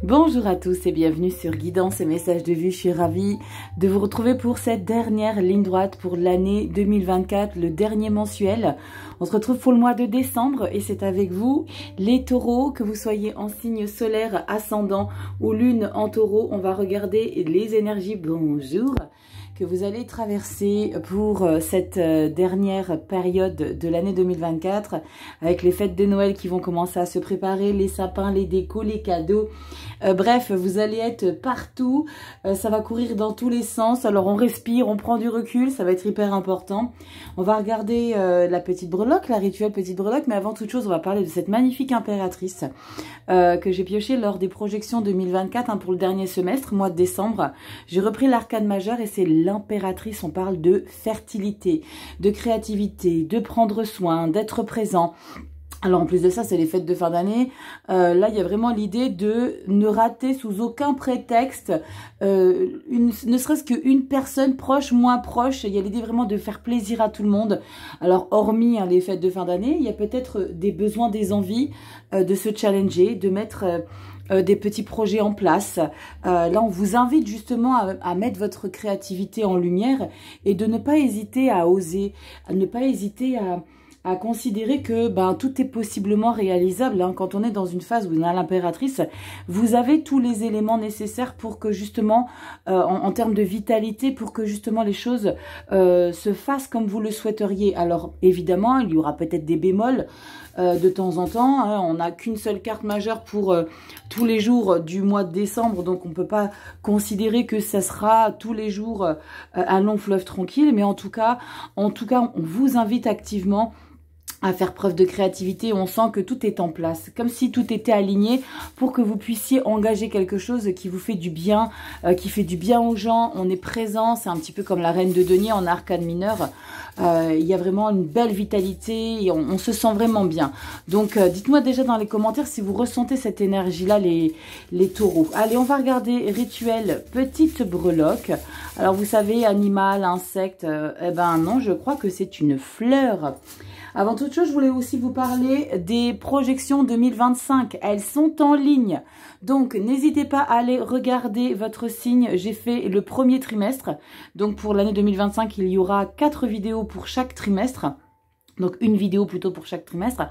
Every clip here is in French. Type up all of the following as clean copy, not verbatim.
Bonjour à tous et bienvenue sur Guidance et Messages de Vue. Je suis ravie de vous retrouver pour cette dernière ligne droite pour l'année 2024, le dernier mensuel. On se retrouve pour le mois de décembre et c'est avec vous les taureaux, que vous soyez en signe solaire, ascendant ou lune en taureau. On va regarder les énergies, bonjour, que vous allez traverser pour cette dernière période de l'année 2024 avec les fêtes de Noël qui vont commencer à se préparer, les sapins, les décos, les cadeaux. Bref, vous allez être partout, ça va courir dans tous les sens. Alors on respire, on prend du recul, ça va être hyper important. On va regarder la petite breloque, la rituelle petite breloque, mais avant toute chose, on va parler de cette magnifique impératrice que j'ai piochée lors des projections 2024 pour le dernier semestre, mois de décembre. J'ai repris l'arcane majeur et c'est l'impératrice. On parle de fertilité, de créativité, de prendre soin, d'être présent. Alors en plus de ça, c'est les fêtes de fin d'année. Là, il y a vraiment l'idée de ne rater sous aucun prétexte, ne serait-ce qu'une personne proche, moins proche. Il y a l'idée vraiment de faire plaisir à tout le monde. Alors hormis les fêtes de fin d'année, il y a peut-être des besoins, des envies de se challenger, de mettre des petits projets en place. Là, on vous invite justement à mettre votre créativité en lumière et de ne pas hésiter à oser, à ne pas hésiter à considérer que tout est possiblement réalisable. Quand on est dans une phase où on a l'impératrice, vous avez tous les éléments nécessaires pour que justement, en termes de vitalité, pour que justement les choses se fassent comme vous le souhaiteriez. Alors évidemment, il y aura peut-être des bémols de temps en temps. On n'a qu'une seule carte majeure pour tous les jours du mois de décembre, donc on ne peut pas considérer que ça sera tous les jours un long fleuve tranquille. Mais en tout cas, on vous invite activement à faire preuve de créativité. On sent que tout est en place, comme si tout était aligné pour que vous puissiez engager quelque chose qui vous fait du bien, qui fait du bien aux gens. On est présent, c'est un petit peu comme la reine de denier en arcane mineur. Il y a vraiment une belle vitalité et on se sent vraiment bien. Donc dites-moi déjà dans les commentaires si vous ressentez cette énergie-là, les taureaux. Allez, on va regarder rituel petite breloque. Alors vous savez, animal, insecte, eh ben non, je crois que c'est une fleur. Avant toute chose, je voulais aussi vous parler des projections 2025. Elles sont en ligne. Donc, n'hésitez pas à aller regarder votre signe. J'ai fait le premier trimestre. Donc, pour l'année 2025, il y aura 4 vidéos pour chaque trimestre. Donc, une vidéo plutôt pour chaque trimestre.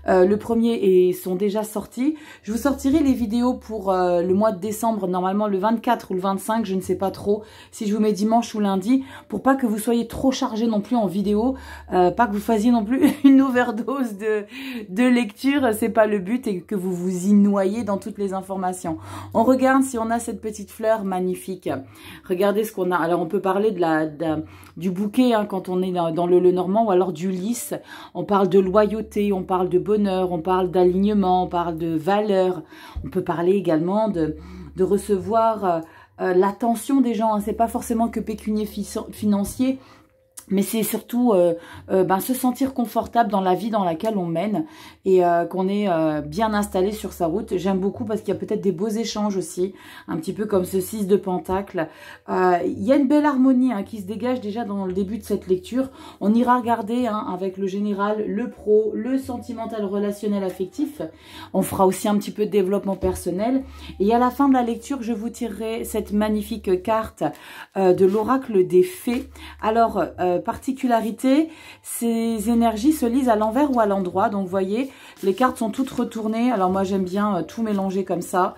Le premier sont déjà sortis. Je vous sortirai les vidéos pour le mois de décembre, normalement le 24 ou le 25, je ne sais pas trop, si je vous mets dimanche ou lundi, pour pas que vous soyez trop chargés non plus en vidéo, pas que vous fassiez non plus une overdose de lecture, c'est pas le but, et que vous vous y noyez dans toutes les informations. On regarde si on a cette petite fleur magnifique. Regardez ce qu'on a. Alors, on peut parler du bouquet quand on est dans le normand, ou alors du lys. On parle de loyauté, on parle de bonheur, on parle d'alignement, on parle de valeur. On peut parler également de recevoir l'attention des gens. C'est pas forcément que pécunier financier, mais c'est surtout se sentir confortable dans la vie dans laquelle on mène et qu'on est bien installé sur sa route. J'aime beaucoup parce qu'il y a peut-être des beaux échanges aussi, un petit peu comme ce 6 de Pentacle. Il y a une belle harmonie qui se dégage déjà dans le début de cette lecture. On ira regarder avec le général, le pro, le sentimental, relationnel, affectif. On fera aussi un petit peu de développement personnel. Et à la fin de la lecture, je vous tirerai cette magnifique carte de l'oracle des fées. Alors, particularité, ces énergies se lisent à l'envers ou à l'endroit. Donc, vous voyez, les cartes sont toutes retournées. Alors, moi, j'aime bien tout mélanger comme ça.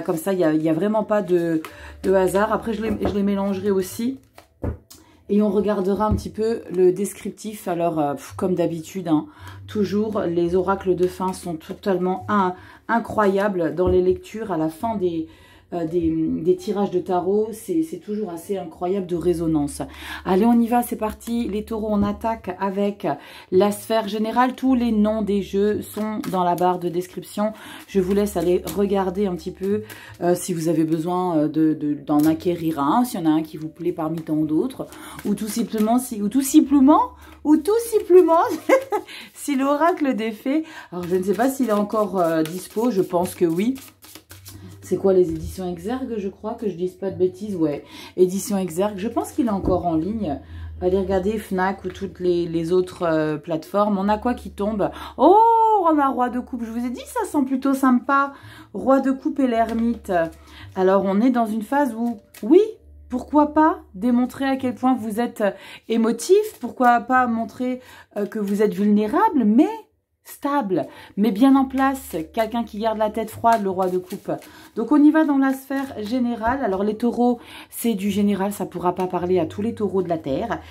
Comme ça, il y a vraiment pas de hasard. Après, je les mélangerai aussi. Et on regardera un petit peu le descriptif. Alors, comme d'habitude, toujours, les oracles de fin sont totalement incroyables dans les lectures. À la fin des tirages de tarot, c'est toujours assez incroyable de résonance. Allez, on y va, c'est parti. Les taureaux, on attaque avec la sphère générale. Tous les noms des jeux sont dans la barre de description. Je vous laisse aller regarder un petit peu si vous avez besoin d'en acquérir un, s'il y en a un qui vous plaît parmi tant d'autres, ou tout simplement si l'oracle des fées, alors je ne sais pas s'il est encore dispo, je pense que oui. C'est quoi, les éditions Exergue, je crois, que je dise pas de bêtises. Ouais, éditions Exergue, je pense qu'il est encore en ligne. Allez regarder Fnac ou toutes les autres plateformes. On a quoi qui tombe? Oh, on a roi de coupe. Je vous ai dit, ça sent plutôt sympa. Roi de coupe et l'ermite. Alors, on est dans une phase où, oui, pourquoi pas démontrer à quel point vous êtes émotif. Pourquoi pas montrer que vous êtes vulnérable, mais stable, mais bien en place, quelqu'un qui garde la tête froide, le roi de coupe. Donc on y va dans la sphère générale. Alors les taureaux, c'est du général, ça ne pourra pas parler à tous les taureaux de la terre,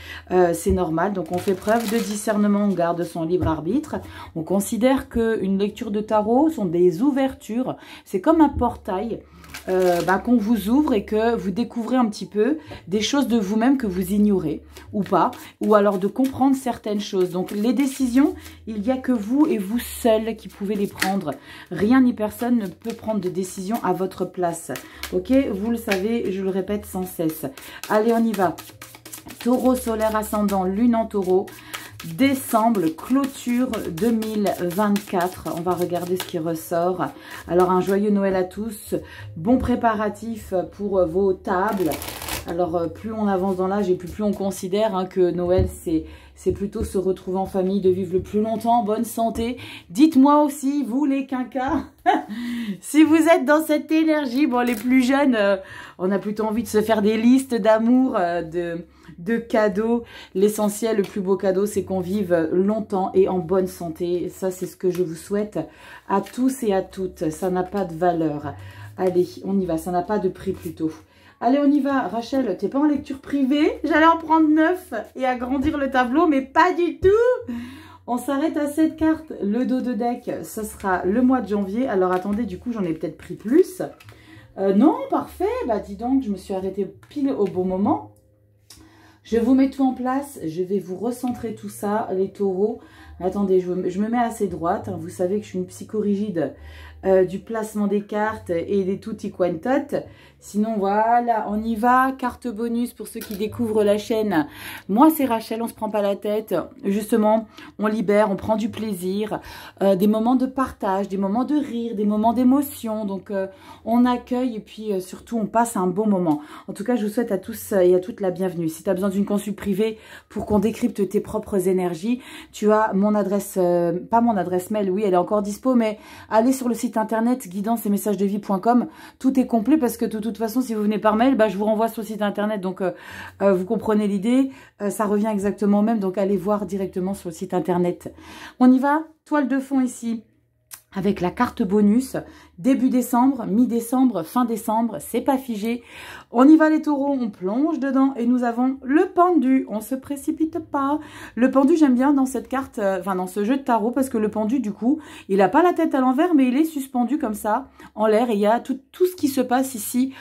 c'est normal. Donc on fait preuve de discernement, on garde son libre arbitre. On considère qu'une lecture de tarot sont des ouvertures, c'est comme un portail qu'on vous ouvre et que vous découvrez un petit peu des choses de vous-même que vous ignorez ou pas, ou alors de comprendre certaines choses. Donc les décisions, il n'y a que vous et vous seul qui pouvez les prendre. Rien ni personne ne peut prendre de décision à votre place. Ok, vous le savez, je le répète sans cesse. Allez, on y va. Taureau solaire ascendant, lune en taureau. Décembre, clôture 2024. On va regarder ce qui ressort. Alors, un joyeux Noël à tous. Bon préparatif pour vos tables. Alors, plus on avance dans l'âge et plus on considère que Noël, c'est plutôt se retrouver en famille, de vivre le plus longtemps en bonne santé. Dites-moi aussi, vous les quinquas, si vous êtes dans cette énergie. Bon, les plus jeunes, on a plutôt envie de se faire des listes d'amour, de cadeaux. L'essentiel, le plus beau cadeau, c'est qu'on vive longtemps et en bonne santé. Ça, c'est ce que je vous souhaite à tous et à toutes. Ça n'a pas de valeur. Allez, on y va. Ça n'a pas de prix plutôt. Allez, on y va. Rachel, t'es pas en lecture privée? J'allais en prendre 9 et agrandir le tableau, mais pas du tout. On s'arrête à cette carte. Le dos de deck, ce sera le mois de janvier. Alors, attendez, du coup, j'en ai peut-être pris plus. Non, parfait. Bah, dis donc, je me suis arrêtée pile au bon moment. Je vous mets tout en place. Je vais vous recentrer tout ça, les taureaux. Attendez, je me mets assez droite. Vous savez que je suis une psychorigide du placement des cartes et des tutti quantotes. Sinon, voilà, on y va. Carte bonus pour ceux qui découvrent la chaîne. Moi, c'est Rachel, on se prend pas la tête. Justement, on libère, on prend du plaisir. Des moments de partage, des moments de rire, des moments d'émotion. Donc, on accueille et puis surtout, on passe un bon moment. En tout cas, je vous souhaite à tous et à toutes la bienvenue. Si tu as besoin d'une consulte privée pour qu'on décrypte tes propres énergies, tu as mon adresse, pas mon adresse mail, oui, elle est encore dispo, mais allez sur le site internet guidance et messagesdevie.com. Tout est complet parce que de toute façon, si vous venez par mail, je vous renvoie sur le site internet. Donc, vous comprenez l'idée. Ça revient exactement au même. Donc, allez voir directement sur le site internet. On y va. Toile de fond ici. Avec la carte bonus, début décembre, mi-décembre, fin décembre, c'est pas figé. On y va les taureaux, on plonge dedans et nous avons le pendu. On se précipite pas. Le pendu, j'aime bien dans cette carte, dans ce jeu de tarot, parce que le pendu, du coup, il n'a pas la tête à l'envers, mais il est suspendu comme ça, en l'air. Et il y a tout ce qui se passe ici,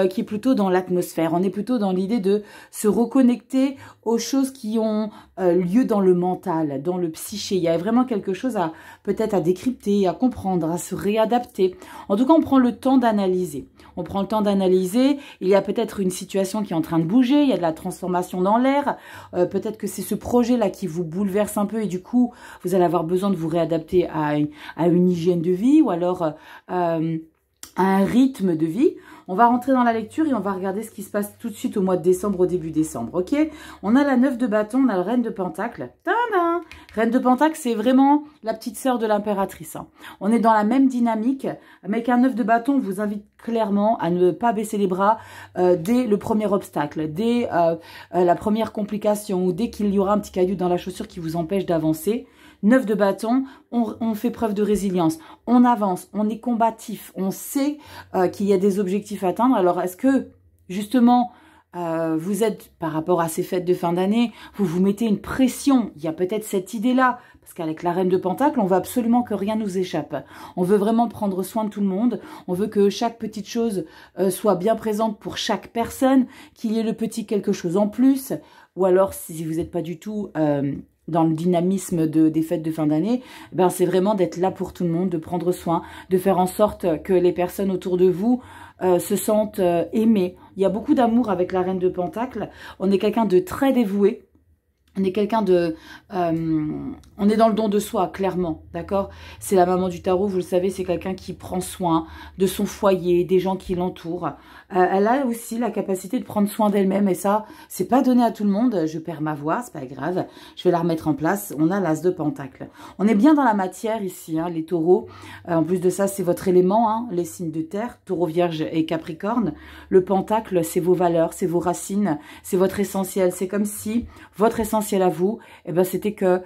qui est plutôt dans l'atmosphère. On est plutôt dans l'idée de se reconnecter aux choses qui ont lieu dans le mental, dans le psyché. Il y a vraiment quelque chose à peut-être à décrypter, à comprendre, à se réadapter. En tout cas, on prend le temps d'analyser. On prend le temps d'analyser. Il y a peut-être une situation qui est en train de bouger. Il y a de la transformation dans l'air. Peut-être que c'est ce projet-là qui vous bouleverse un peu et du coup, vous allez avoir besoin de vous réadapter à une hygiène de vie ou alors à un rythme de vie. On va rentrer dans la lecture et on va regarder ce qui se passe tout de suite au mois de décembre, au début décembre, ok? On a la 9 de bâton, on a le reine de pentacle. Tadam! Reine de pentacle, c'est vraiment la petite sœur de l'impératrice. On est dans la même dynamique. Avec un 9 de bâton, on vous invite clairement à ne pas baisser les bras dès le premier obstacle, dès la première complication ou dès qu'il y aura un petit caillou dans la chaussure qui vous empêche d'avancer. 9 de bâton, on fait preuve de résilience, on avance, on est combatif, on sait qu'il y a des objectifs à atteindre. Alors, est-ce que, justement, vous êtes, par rapport à ces fêtes de fin d'année, vous vous mettez une pression? Il y a peut-être cette idée-là, parce qu'avec la reine de pentacle, on veut absolument que rien nous échappe. On veut vraiment prendre soin de tout le monde, on veut que chaque petite chose soit bien présente pour chaque personne, qu'il y ait le petit quelque chose en plus, ou alors, si vous n'êtes pas du tout dans le dynamisme des fêtes de fin d'année, c'est vraiment d'être là pour tout le monde, de prendre soin, de faire en sorte que les personnes autour de vous se sentent aimées. Il y a beaucoup d'amour avec la reine de pentacle. On est quelqu'un de très dévoué. On est quelqu'un de... on est dans le don de soi, clairement, d'accord? C'est la maman du tarot, vous le savez, c'est quelqu'un qui prend soin de son foyer, des gens qui l'entourent. Elle a aussi la capacité de prendre soin d'elle-même, et ça, c'est pas donné à tout le monde. Je perds ma voix, c'est pas grave, je vais la remettre en place. On a l'as de pentacle. On est bien dans la matière ici, hein, les taureaux. En plus de ça, c'est votre élément, hein, les signes de terre, taureau, vierge et capricorne. Le pentacle, c'est vos valeurs, c'est vos racines, c'est votre essentiel. C'est comme si votre essentiel à vous, eh ben, c'était que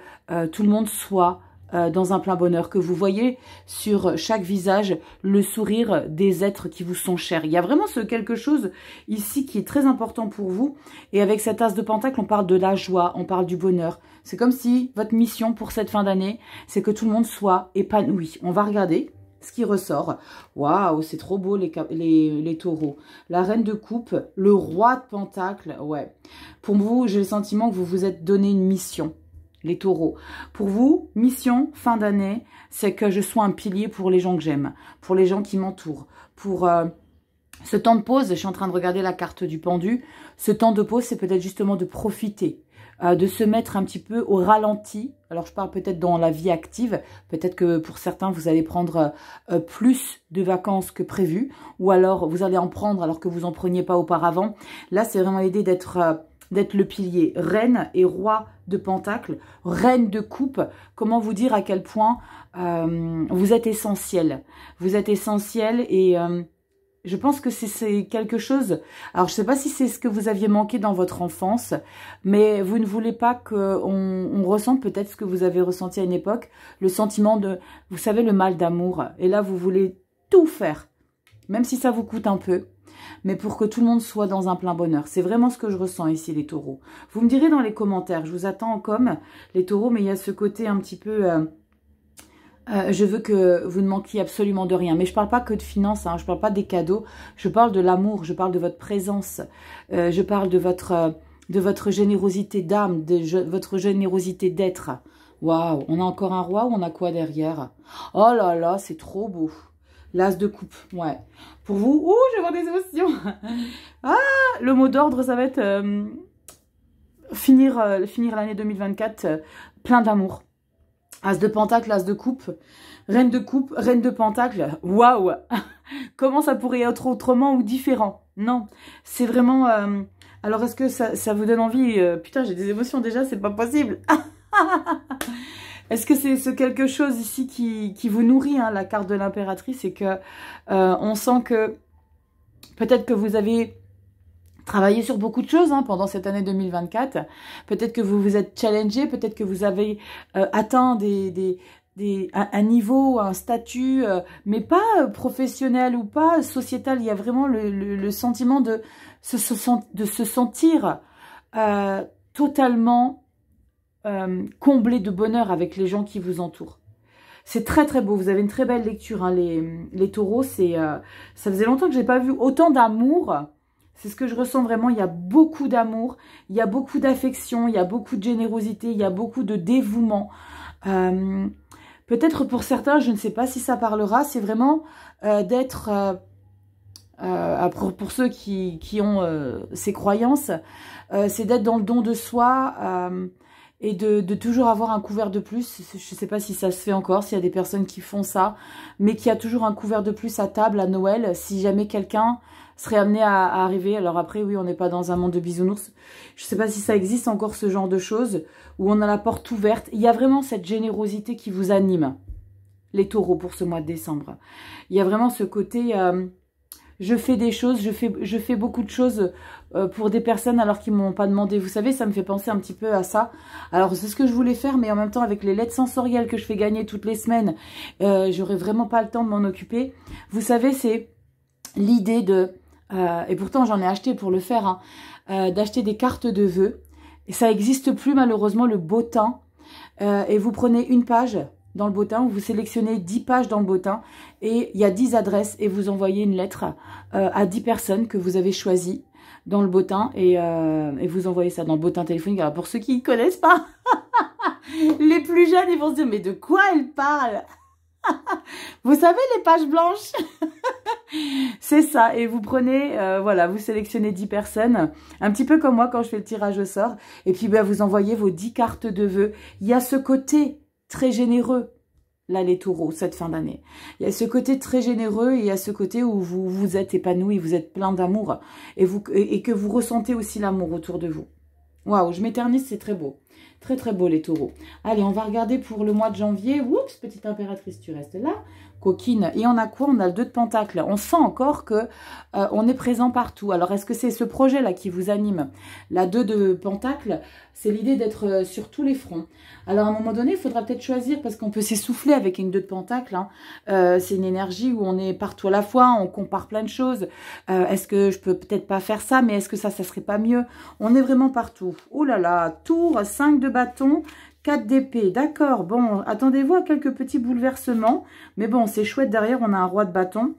tout le monde soit dans un plein bonheur, que vous voyez sur chaque visage le sourire des êtres qui vous sont chers. Il y a vraiment ce quelque chose ici qui est très important pour vous. Et avec cet as de pentacle, on parle de la joie, on parle du bonheur. C'est comme si votre mission pour cette fin d'année, c'est que tout le monde soit épanoui. On va regarder ce qui ressort. Waouh, c'est trop beau les taureaux. La reine de coupe, le roi de pentacle, ouais. Pour vous, j'ai le sentiment que vous vous êtes donné une mission. Les taureaux. Pour vous, mission, fin d'année, c'est que je sois un pilier pour les gens que j'aime, pour les gens qui m'entourent, pour ce temps de pause. Je suis en train de regarder la carte du pendu. Ce temps de pause, c'est peut-être justement de profiter, de se mettre un petit peu au ralenti. Alors, je parle peut-être dans la vie active. Peut-être que pour certains, vous allez prendre plus de vacances que prévu, ou alors vous allez en prendre alors que vous n'en preniez pas auparavant. Là, c'est vraiment l'idée d'être le pilier. Reine et roi de pentacle, reine de coupe. Comment vous dire à quel point vous êtes essentiel. Vous êtes essentiel et je pense que c'est quelque chose... Alors, je ne sais pas si c'est ce que vous aviez manqué dans votre enfance, mais vous ne voulez pas qu'on ressente peut-être ce que vous avez ressenti à une époque, le sentiment de, vous savez, le mal d'amour. Et là, vous voulez tout faire, même si ça vous coûte un peu, mais pour que tout le monde soit dans un plein bonheur. C'est vraiment ce que je ressens ici, les taureaux. Vous me direz dans les commentaires, je vous attends en com, les taureaux, mais il y a ce côté un petit peu... je veux que vous ne manquiez absolument de rien. Mais je ne parle pas que de finances, hein, je ne parle pas des cadeaux, je parle de l'amour, je parle de votre présence, je parle de votre générosité d'âme, de votre générosité d'être. Waouh, on a encore un roi ou on a quoi derrière? Oh là là, c'est trop beau. L'as de coupe, ouais. Pour vous, ouh, je vais voir des émotions. Ah, le mot d'ordre, ça va être finir l'année 2024 plein d'amour. As de pentacle, as de coupe, reine de pentacle. Waouh. Comment ça pourrait être autrement ou différent? Non, c'est vraiment... alors, est-ce que ça vous donne envie? Putain, j'ai des émotions déjà, c'est pas possible. Est-ce que c'est ce quelque chose ici qui vous nourrit, hein, la carte de l'impératrice, et que on sent que peut-être que vous avez travaillé sur beaucoup de choses, hein, pendant cette année 2024. Peut-être que vous vous êtes challengé, peut-être que vous avez atteint un niveau, un statut, mais pas professionnel ou pas sociétal. Il y a vraiment le sentiment de se sentir totalement... comblé de bonheur avec les gens qui vous entourent. C'est très très beau, vous avez une très belle lecture, hein, les taureaux. Ça faisait longtemps que je n'ai pas vu autant d'amour. C'est ce que je ressens vraiment, il y a beaucoup d'amour, il y a beaucoup d'affection, il y a beaucoup de générosité, il y a beaucoup de dévouement. Peut-être pour certains, je ne sais pas si ça parlera, c'est vraiment d'être... pour ceux qui ont ces croyances, c'est d'être dans le don de soi... et de toujours avoir un couvert de plus. Je ne sais pas si ça se fait encore, s'il y a des personnes qui font ça, mais qui a toujours un couvert de plus à table à Noël, si jamais quelqu'un serait amené à arriver. Alors après, oui, on n'est pas dans un monde de bisounours. Je ne sais pas si ça existe encore, ce genre de choses, où on a la porte ouverte. Il y a vraiment cette générosité qui vous anime, les taureaux, pour ce mois de décembre. Il y a vraiment ce côté... je fais des choses, je fais beaucoup de choses pour des personnes alors qu'ils ne m'ont pas demandé. Vous savez, ça me fait penser un petit peu à ça. Alors, c'est ce que je voulais faire, mais en même temps, avec les lettres sensorielles que je fais gagner toutes les semaines, j'aurais vraiment pas le temps de m'en occuper. Vous savez, c'est l'idée de... et pourtant, j'en ai acheté pour le faire, hein, d'acheter des cartes de vœux. Et ça n'existe plus, malheureusement, le bottin. Et vous prenez une page... dans le bottin, vous sélectionnez 10 pages dans le bottin et il y a 10 adresses et vous envoyez une lettre à 10 personnes que vous avez choisies dans le bottin et vous envoyez ça dans le bottin téléphonique. Alors pour ceux qui ne connaissent pas, les plus jeunes, ils vont se dire mais de quoi elle parle? Vous savez, les pages blanches, C'est ça, et vous prenez, voilà, vous sélectionnez 10 personnes, un petit peu comme moi quand je fais le tirage au sort, et puis ben, vous envoyez vos 10 cartes de vœux. Il y a ce côté très généreux, là les taureaux, cette fin d'année. Il y a ce côté très généreux, et il y a ce côté où vous vous êtes épanoui, vous êtes plein d'amour, et que vous ressentez aussi l'amour autour de vous. Waouh, je m'éternise, c'est très beau. Très très beau les taureaux. Allez, on va regarder pour le mois de janvier. Oups, petite impératrice, tu restes là. Coquine. Et on a quoi? On a le 2 de Pentacle. On sent encore que on est présent partout. Alors, est-ce que c'est ce projet-là qui vous anime? La 2 de Pentacle, c'est l'idée d'être sur tous les fronts. Alors, à un moment donné, il faudra peut-être choisir parce qu'on peut s'essouffler avec une 2 de Pentacle. Hein. C'est une énergie où on est partout à la fois, on compare plein de choses. Est-ce que je peux peut-être pas faire ça, mais est-ce que ça serait pas mieux? On est vraiment partout. Oh là là, tour, 5 de bâton, 4 d'épée, d'accord, bon, attendez-vous à quelques petits bouleversements, mais bon, c'est chouette, derrière, on a un roi de bâton.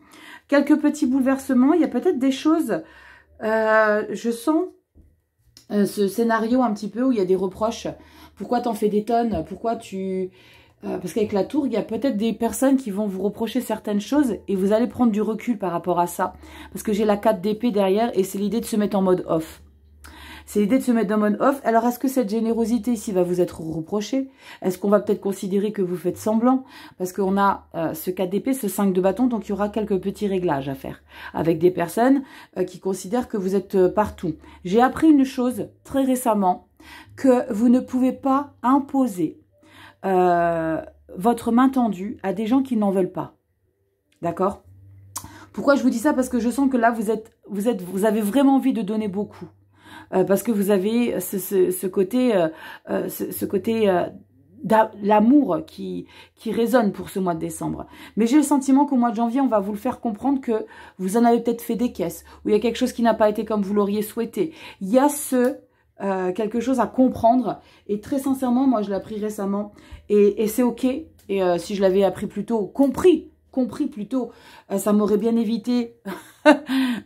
Quelques petits bouleversements, il y a peut-être des choses, je sens ce scénario un petit peu où il y a des reproches. Pourquoi t'en fais des tonnes? Pourquoi tu... parce qu'avec la tour, il y a peut-être des personnes qui vont vous reprocher certaines choses et vous allez prendre du recul par rapport à ça. Parce que j'ai la 4 d'épée derrière et c'est l'idée de se mettre en mode off. C'est l'idée de se mettre en mode off. Alors, est-ce que cette générosité ici va vous être reprochée? Est-ce qu'on va peut-être considérer que vous faites semblant? Parce qu'on a ce 4 d'épée, ce 5 de bâton, donc il y aura quelques petits réglages à faire avec des personnes qui considèrent que vous êtes partout. J'ai appris une chose très récemment, que vous ne pouvez pas imposer votre main tendue à des gens qui n'en veulent pas. D'accord? Pourquoi je vous dis ça? Parce que je sens que là, vous avez vraiment envie de donner beaucoup. Parce que vous avez ce côté l'amour qui résonne pour ce mois de décembre. Mais j'ai le sentiment qu'au mois de janvier, on va vous le faire comprendre que vous en avez peut-être fait des caisses, où il y a quelque chose qui n'a pas été comme vous l'auriez souhaité. Il y a quelque chose à comprendre. Et très sincèrement, moi, je l'ai appris récemment. Et c'est OK. Et si je l'avais appris plus tôt, compris plutôt, ça m'aurait bien évité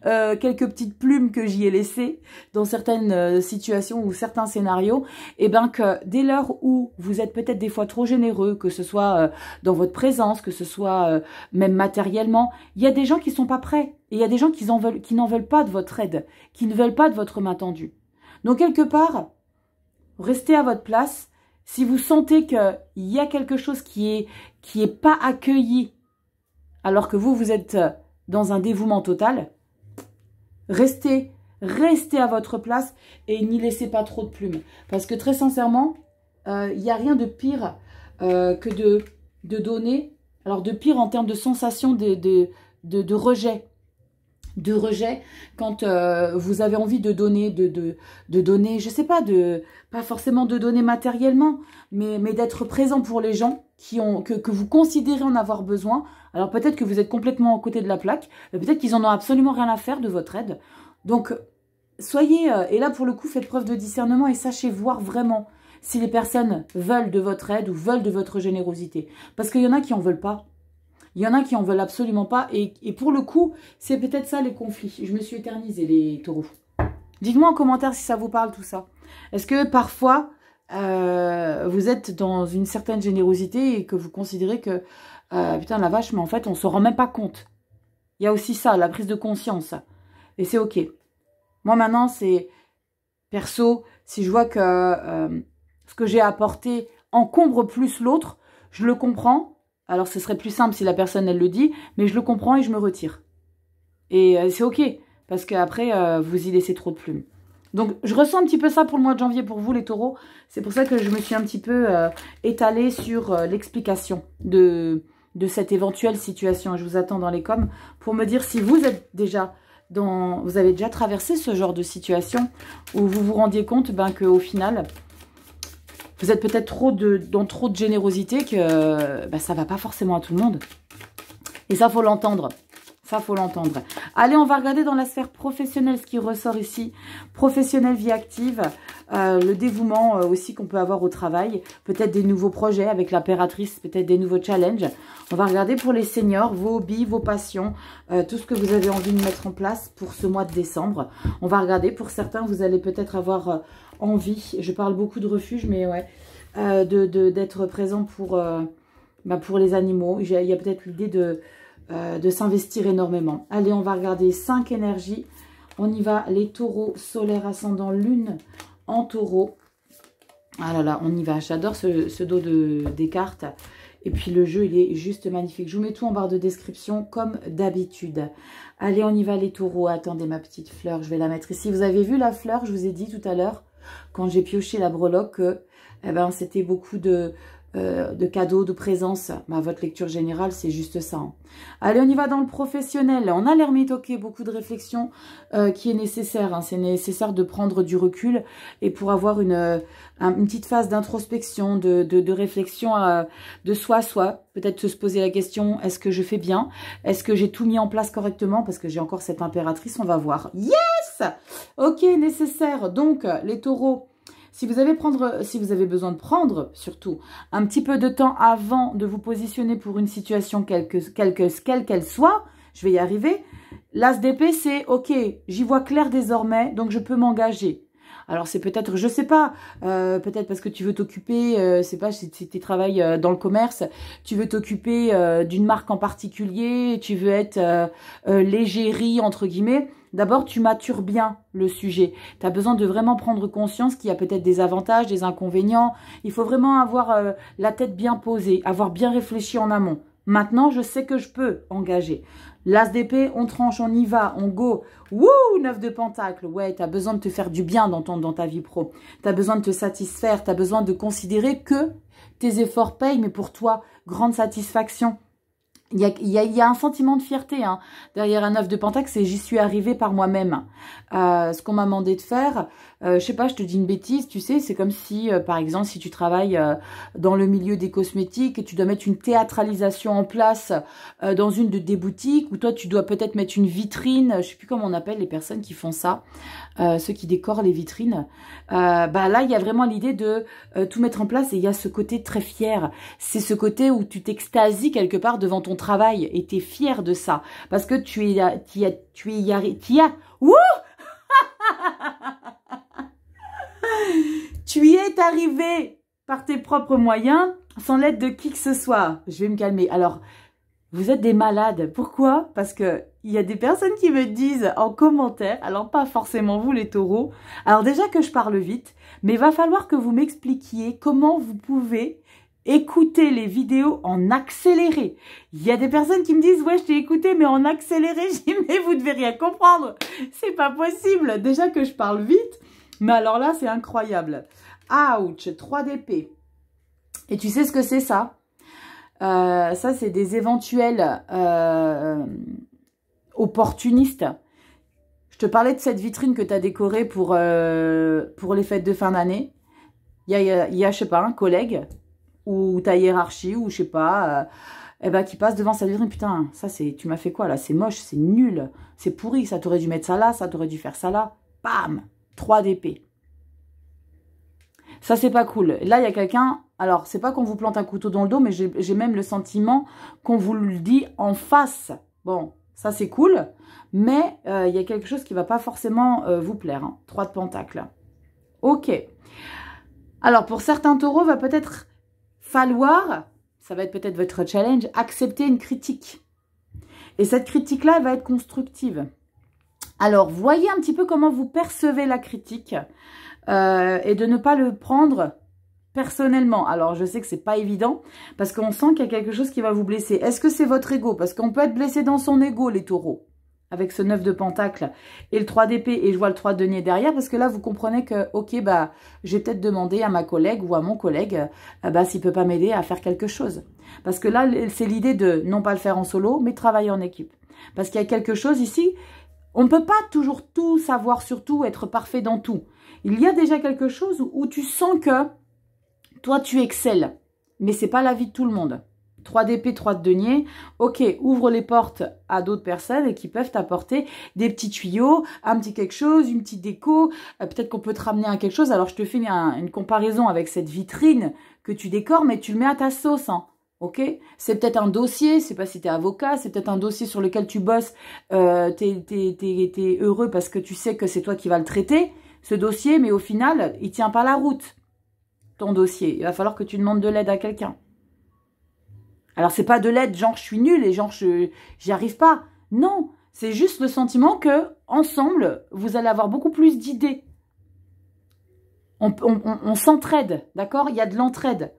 quelques petites plumes que j'y ai laissées dans certaines situations ou certains scénarios, et bien que dès l'heure où vous êtes peut-être des fois trop généreux, que ce soit dans votre présence, que ce soit même matériellement, il y a des gens qui sont pas prêts, et il y a des gens qui n'en veulent pas de votre aide, qui ne veulent pas de votre main tendue. Donc quelque part, restez à votre place. Si vous sentez qu'il y a quelque chose qui est pas accueilli, alors que vous êtes dans un dévouement total, restez à votre place et n'y laissez pas trop de plumes. Parce que très sincèrement, il n'y a rien de pire que de donner. Alors de pire en termes de sensation de rejet. De rejet quand vous avez envie de donner, de donner, je sais pas, pas forcément de donner matériellement, mais d'être présent pour les gens que vous considérez en avoir besoin. Alors peut-être que vous êtes complètement à côté de la plaque, peut-être qu'ils en ont absolument rien à faire de votre aide. Donc soyez, et là pour le coup faites preuve de discernement et sachez voir vraiment si les personnes veulent de votre aide ou veulent de votre générosité. Parce qu'il y en a qui en veulent pas. Il y en a qui en veulent absolument pas. Et pour le coup, c'est peut-être ça les conflits. Je me suis éternisée, les taureaux. Dites-moi en commentaire si ça vous parle tout ça. Est-ce que parfois, vous êtes dans une certaine générosité et que vous considérez que, putain la vache, mais en fait, on se rend même pas compte. Il y a aussi ça, la prise de conscience. Et c'est OK. Moi maintenant, c'est perso, si je vois que ce que j'ai apporté encombre plus l'autre, je le comprends. Alors, ce serait plus simple si la personne, elle le dit, mais je le comprends et je me retire. Et c'est OK, parce qu'après, vous y laissez trop de plumes. Donc, je ressens un petit peu ça pour le mois de janvier pour vous, les taureaux. C'est pour ça que je me suis un petit peu étalée sur l'explication de cette éventuelle situation. Je vous attends dans les coms pour me dire si vous êtes déjà vous avez déjà traversé ce genre de situation où vous vous rendiez compte qu'au final... Vous êtes peut-être dans trop de générosité que ça ne va pas forcément à tout le monde. Et ça, faut l'entendre. Ça, faut l'entendre. Allez, on va regarder dans la sphère professionnelle ce qui ressort ici. Professionnel, vie active, le dévouement aussi qu'on peut avoir au travail. Peut-être des nouveaux projets avec l'impératrice, peut-être des nouveaux challenges. On va regarder pour les seniors, vos hobbies, vos passions, tout ce que vous avez envie de mettre en place pour ce mois de décembre. On va regarder, pour certains, vous allez peut-être avoir... envie, je parle beaucoup de refuge, mais ouais, d'être présent pour les animaux. Il y a peut-être l'idée de s'investir énormément. Allez, on va regarder 5 énergies. On y va, les taureaux, solaire, ascendant, lune en taureau. Ah là là, on y va. J'adore ce dos des cartes. Et puis le jeu, il est juste magnifique. Je vous mets tout en barre de description, comme d'habitude. Allez, on y va les taureaux. Attendez, ma petite fleur, je vais la mettre ici. Vous avez vu la fleur, je vous ai dit tout à l'heure, quand j'ai pioché la breloque, que eh ben, c'était beaucoup de cadeaux, de présence. Bah, votre lecture générale, c'est juste ça. Hein. Allez, on y va dans le professionnel. On a l'ermite, ok, beaucoup de réflexion qui est nécessaire. Hein. C'est nécessaire de prendre du recul et pour avoir une petite phase d'introspection, de réflexion de soi à soi. Peut-être se poser la question, est-ce que je fais bien? Est-ce que j'ai tout mis en place correctement? Parce que j'ai encore cette impératrice, on va voir. Yes! Ok, nécessaire. Donc, les taureaux, si vous avez besoin de prendre, surtout, un petit peu de temps avant de vous positionner pour une situation quelle qu'elle soit, je vais y arriver. L'as d'épée, c'est, ok, j'y vois clair désormais, donc je peux m'engager. Alors, c'est peut-être, je sais pas, peut-être parce que tu veux t'occuper, c'est pas si tu travailles dans le commerce, tu veux t'occuper d'une marque en particulier, tu veux être l'égérie, entre guillemets. D'abord, tu matures bien le sujet. Tu as besoin de vraiment prendre conscience qu'il y a peut-être des avantages, des inconvénients. Il faut vraiment avoir la tête bien posée, avoir bien réfléchi en amont. Maintenant, je sais que je peux engager. L'as d'épée, on tranche, on y va, on go. Wouh, 9 de pentacle. Ouais, tu as besoin de te faire du bien dans ta vie pro. Tu as besoin de te satisfaire. Tu as besoin de considérer que tes efforts payent, mais pour toi, grande satisfaction. Il y a un sentiment de fierté hein. Derrière un 9 de pentacle, c'est j'y suis arrivée par moi-même. Ce qu'on m'a demandé de faire, je sais pas, je te dis une bêtise, tu sais, c'est comme si, par exemple, si tu travailles dans le milieu des cosmétiques et tu dois mettre une théâtralisation en place dans une des boutiques, ou toi, tu dois peut-être mettre une vitrine, je sais plus comment on appelle les personnes qui font ça, ceux qui décorent les vitrines. Bah là, il y a vraiment l'idée de tout mettre en place et il y a ce côté très fier. C'est ce côté où tu t'extasies quelque part devant ton travail et tu es fier de ça parce que tu y es arrivé par tes propres moyens sans l'aide de qui que ce soit. Je vais me calmer. Alors, vous êtes des malades. Pourquoi? Parce que il y a des personnes qui me disent en commentaire, alors pas forcément vous les taureaux, alors déjà que je parle vite, mais il va falloir que vous m'expliquiez comment vous pouvez écouter les vidéos en accéléré. Il y a des personnes qui me disent, ouais, je t'ai écouté, mais en accéléré. Je dis, mais vous devez rien comprendre. C'est pas possible. Déjà que je parle vite, mais alors là, c'est incroyable. Ouch, 3 d'épée. Et tu sais ce que c'est ça? Ça, c'est des éventuels opportunistes. Je te parlais de cette vitrine que tu as décorée pour les fêtes de fin d'année. Il y a, je sais pas, un collègue ou ta hiérarchie, ou je sais pas, qui passe devant sa vitrine, putain, ça c'est, tu m'as fait quoi là? C'est moche, c'est nul, c'est pourri, ça t'aurait dû mettre ça là, ça t'aurait dû faire ça là. Bam! 3 d'épée. Ça, c'est pas cool. Là, il y a quelqu'un, alors, c'est pas qu'on vous plante un couteau dans le dos, mais j'ai même le sentiment qu'on vous le dit en face. Bon, ça c'est cool, mais il y a quelque chose qui va pas forcément vous plaire. Hein. 3 de pentacle. Ok. Alors, pour certains taureaux, va peut-être falloir, ça va être peut-être votre challenge, accepter une critique. Et cette critique-là, elle va être constructive. Alors, voyez un petit peu comment vous percevez la critique et de ne pas le prendre personnellement. Alors, je sais que c'est pas évident parce qu'on sent qu'il y a quelque chose qui va vous blesser. Est-ce que c'est votre ego? Parce qu'on peut être blessé dans son ego, les taureaux, avec ce 9 de pentacle et le 3 d'épée, et je vois le 3 de denier derrière, parce que là, vous comprenez que, ok, bah, j'ai peut-être demandé à ma collègue ou à mon collègue s'il peut pas m'aider à faire quelque chose. Parce que là, c'est l'idée de non pas le faire en solo, mais travailler en équipe. Parce qu'il y a quelque chose ici, on ne peut pas toujours tout savoir sur tout, être parfait dans tout. Il y a déjà quelque chose où tu sens que toi, tu excelles, mais c'est pas la vie de tout le monde. 3 d'épée, 3 de denier, ok, ouvre les portes à d'autres personnes et qui peuvent t'apporter des petits tuyaux, un petit quelque chose, une petite déco, peut-être qu'on peut te ramener à quelque chose. Alors, je te fais une comparaison avec cette vitrine que tu décores, mais tu le mets à ta sauce, hein, ok? C'est peut-être un dossier, je sais pas si tu es avocat, c'est peut-être un dossier sur lequel tu bosses, t'es heureux parce que tu sais que c'est toi qui vas le traiter, ce dossier, mais au final, il tient pas la route, ton dossier. Il va falloir que tu demandes de l'aide à quelqu'un. Alors, c'est pas de l'aide, genre, je suis nulle et genre, j'y arrive pas. Non, c'est juste le sentiment que, ensemble, vous allez avoir beaucoup plus d'idées. On s'entraide, d'accord? Il y a de l'entraide.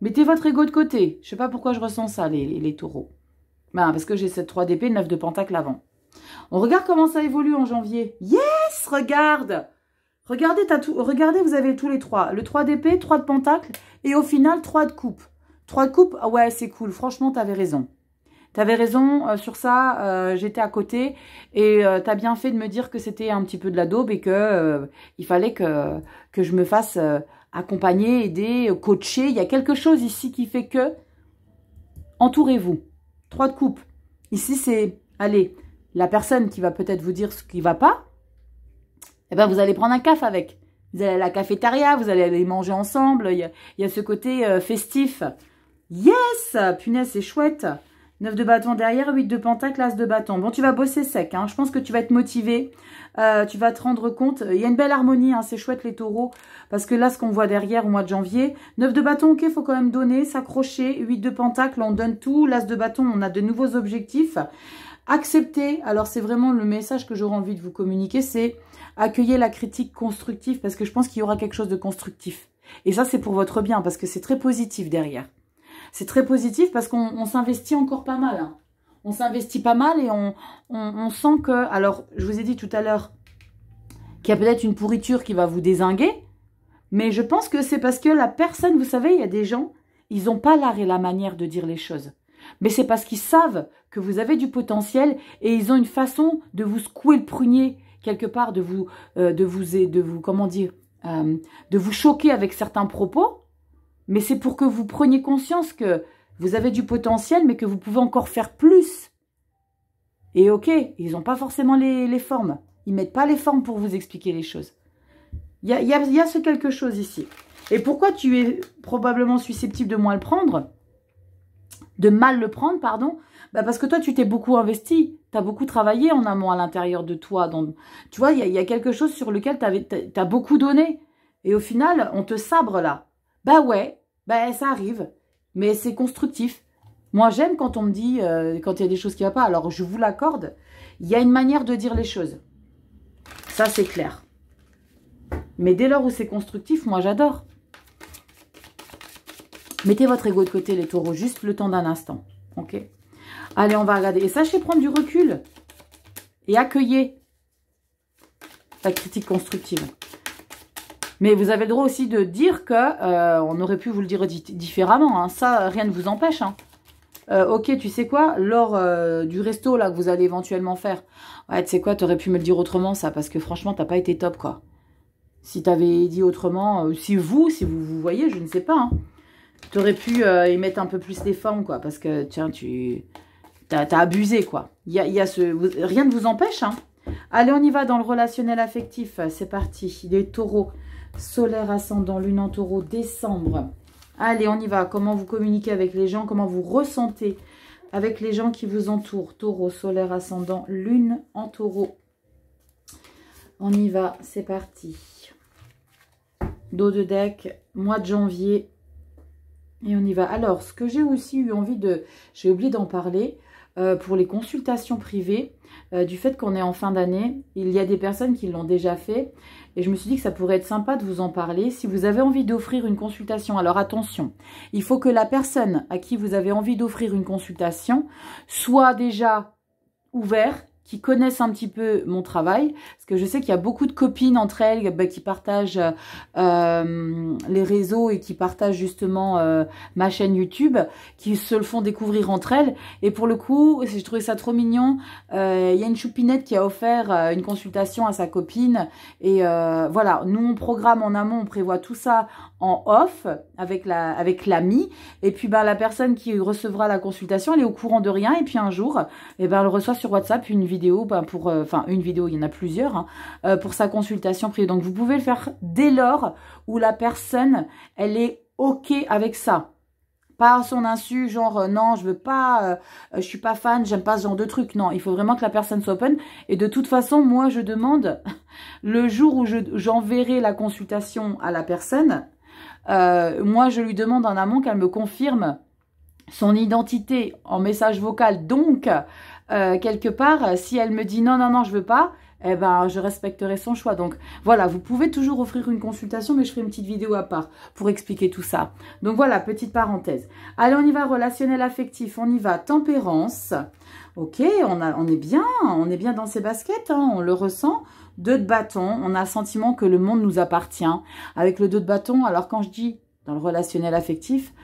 Mettez votre ego de côté. Je sais pas pourquoi je ressens ça, les taureaux. Ben, parce que j'ai cette 3 d'épée, 9 de pentacle avant. On regarde comment ça évolue en janvier. Yes, regarde. Regardez, vous avez tous les 3. Le 3 d'épée, 3 de pentacle et au final, 3 de coupe. 3 de coupe, ouais, c'est cool. Franchement, t'avais raison. T'avais raison sur ça, j'étais à côté et t'as bien fait de me dire que c'était un petit peu de la daube et que il fallait que je me fasse accompagner, aider, coacher. Il y a quelque chose ici qui fait que entourez-vous. 3 de coupe. Ici, c'est, allez, la personne qui va peut-être vous dire ce qui va pas, eh ben vous allez prendre un café avec. Vous allez à la cafétéria, vous allez aller manger ensemble. Il y a ce côté festif. Yes! Punaise, c'est chouette. 9 de bâton derrière, 8 de pentacle, as de bâton. Bon, tu vas bosser sec. Hein. Je pense que tu vas être motivé. Tu vas te rendre compte. Il y a une belle harmonie. Hein. C'est chouette les taureaux. Parce que là, ce qu'on voit derrière au mois de janvier. 9 de bâton, ok, il faut quand même donner, s'accrocher. 8 de pentacle, on donne tout. L'as de bâton, on a de nouveaux objectifs. Accepter. Alors, c'est vraiment le message que j'aurais envie de vous communiquer. C'est accueillir la critique constructive. Parce que je pense qu'il y aura quelque chose de constructif. Et ça, c'est pour votre bien. Parce que c'est très positif derrière. C'est très positif parce qu'on s'investit encore pas mal. Hein. On s'investit pas mal et on sent que... Alors, je vous ai dit tout à l'heure qu'il y a peut-être une pourriture qui va vous dézinguer. Mais je pense que c'est parce que la personne, vous savez, il y a des gens, ils n'ont pas l'art et la manière de dire les choses. Mais c'est parce qu'ils savent que vous avez du potentiel et ils ont une façon de vous secouer le prunier quelque part, de vous comment dire, de vous choquer avec certains propos. Mais c'est pour que vous preniez conscience que vous avez du potentiel, mais que vous pouvez encore faire plus. Et ok, ils n'ont pas forcément les formes. Ils ne mettent pas les formes pour vous expliquer les choses. Il y a ce quelque chose ici. Et pourquoi tu es probablement susceptible de mal le prendre, pardon, bah parce que toi, tu t'es beaucoup investi. Tu as beaucoup travaillé en amont à l'intérieur de toi. Donc, tu vois, il y a quelque chose sur lequel tu as beaucoup donné. Et au final, on te sabre là. Bah ouais, bah ça arrive, mais c'est constructif. Moi, j'aime quand on me dit, quand il y a des choses qui ne vont pas, alors je vous l'accorde, il y a une manière de dire les choses. Ça, c'est clair. Mais dès lors où c'est constructif, moi, j'adore. Mettez votre ego de côté, les taureaux, juste le temps d'un instant. Ok. Allez, on va regarder. Et sachez prendre du recul et accueillez la critique constructive. Mais vous avez le droit aussi de dire que on aurait pu vous le dire différemment. Hein. Ça, rien ne vous empêche. Hein. Ok, tu sais quoi? Lors du resto là que vous allez éventuellement faire. Ouais, tu sais quoi? Tu aurais pu me le dire autrement ça. Parce que franchement, t'as pas été top quoi. Si t'avais dit autrement, si vous voyez, je ne sais pas. Hein, tu aurais pu y mettre un peu plus les formes quoi. Parce que tiens, t'as abusé quoi. Rien ne vous empêche. Hein. Allez, on y va dans le relationnel affectif. C'est parti. Les taureaux. Solaire, ascendant, lune en taureau, décembre. Allez, on y va. Comment vous communiquez avec les gens, comment vous ressentez avec les gens qui vous entourent. Taureau, solaire, ascendant, lune en taureau. On y va, c'est parti. Dos de deck, mois de janvier. Et on y va. Alors, ce que j'ai aussi eu envie de... J'ai oublié d'en parler. Pour les consultations privées, du fait qu'on est en fin d'année, il y a des personnes qui l'ont déjà fait et je me suis dit que ça pourrait être sympa de vous en parler. Si vous avez envie d'offrir une consultation, alors attention, il faut que la personne à qui vous avez envie d'offrir une consultation soit déjà ouverte, qui connaissent un petit peu mon travail, parce que je sais qu'il y a beaucoup de copines entre elles qui partagent les réseaux et qui partagent justement ma chaîne YouTube, qui se le font découvrir entre elles. Et pour le coup, j'ai trouvé ça trop mignon. Il y a une choupinette qui a offert une consultation à sa copine. Et voilà, nous on programme en amont, on prévoit tout ça en off avec l'ami. Et puis la personne qui recevra la consultation, elle est au courant de rien. Et puis un jour, elle reçoit sur WhatsApp une vidéo, une vidéo, il y en a plusieurs, hein, pour sa consultation privée. Donc vous pouvez le faire dès lors où la personne, elle est OK avec ça. Pas à son insu, genre non, je veux pas, je suis pas fan, j'aime pas ce genre de truc. Non, il faut vraiment que la personne soit open. Et de toute façon, moi je demande le jour où j'enverrai la consultation à la personne, moi je lui demande en amont qu'elle me confirme son identité en message vocal. Donc, quelque part, si elle me dit non, non, non, je veux pas, eh ben, je respecterai son choix. Donc, voilà, vous pouvez toujours offrir une consultation, mais je ferai une petite vidéo à part pour expliquer tout ça. Donc, voilà, petite parenthèse. Allez, on y va, relationnel affectif, on y va, tempérance. Ok, on est bien dans ses baskets, hein, on le ressent. 2 de bâton, on a le sentiment que le monde nous appartient. Avec le 2 de bâton, alors quand je dis dans le relationnel affectif,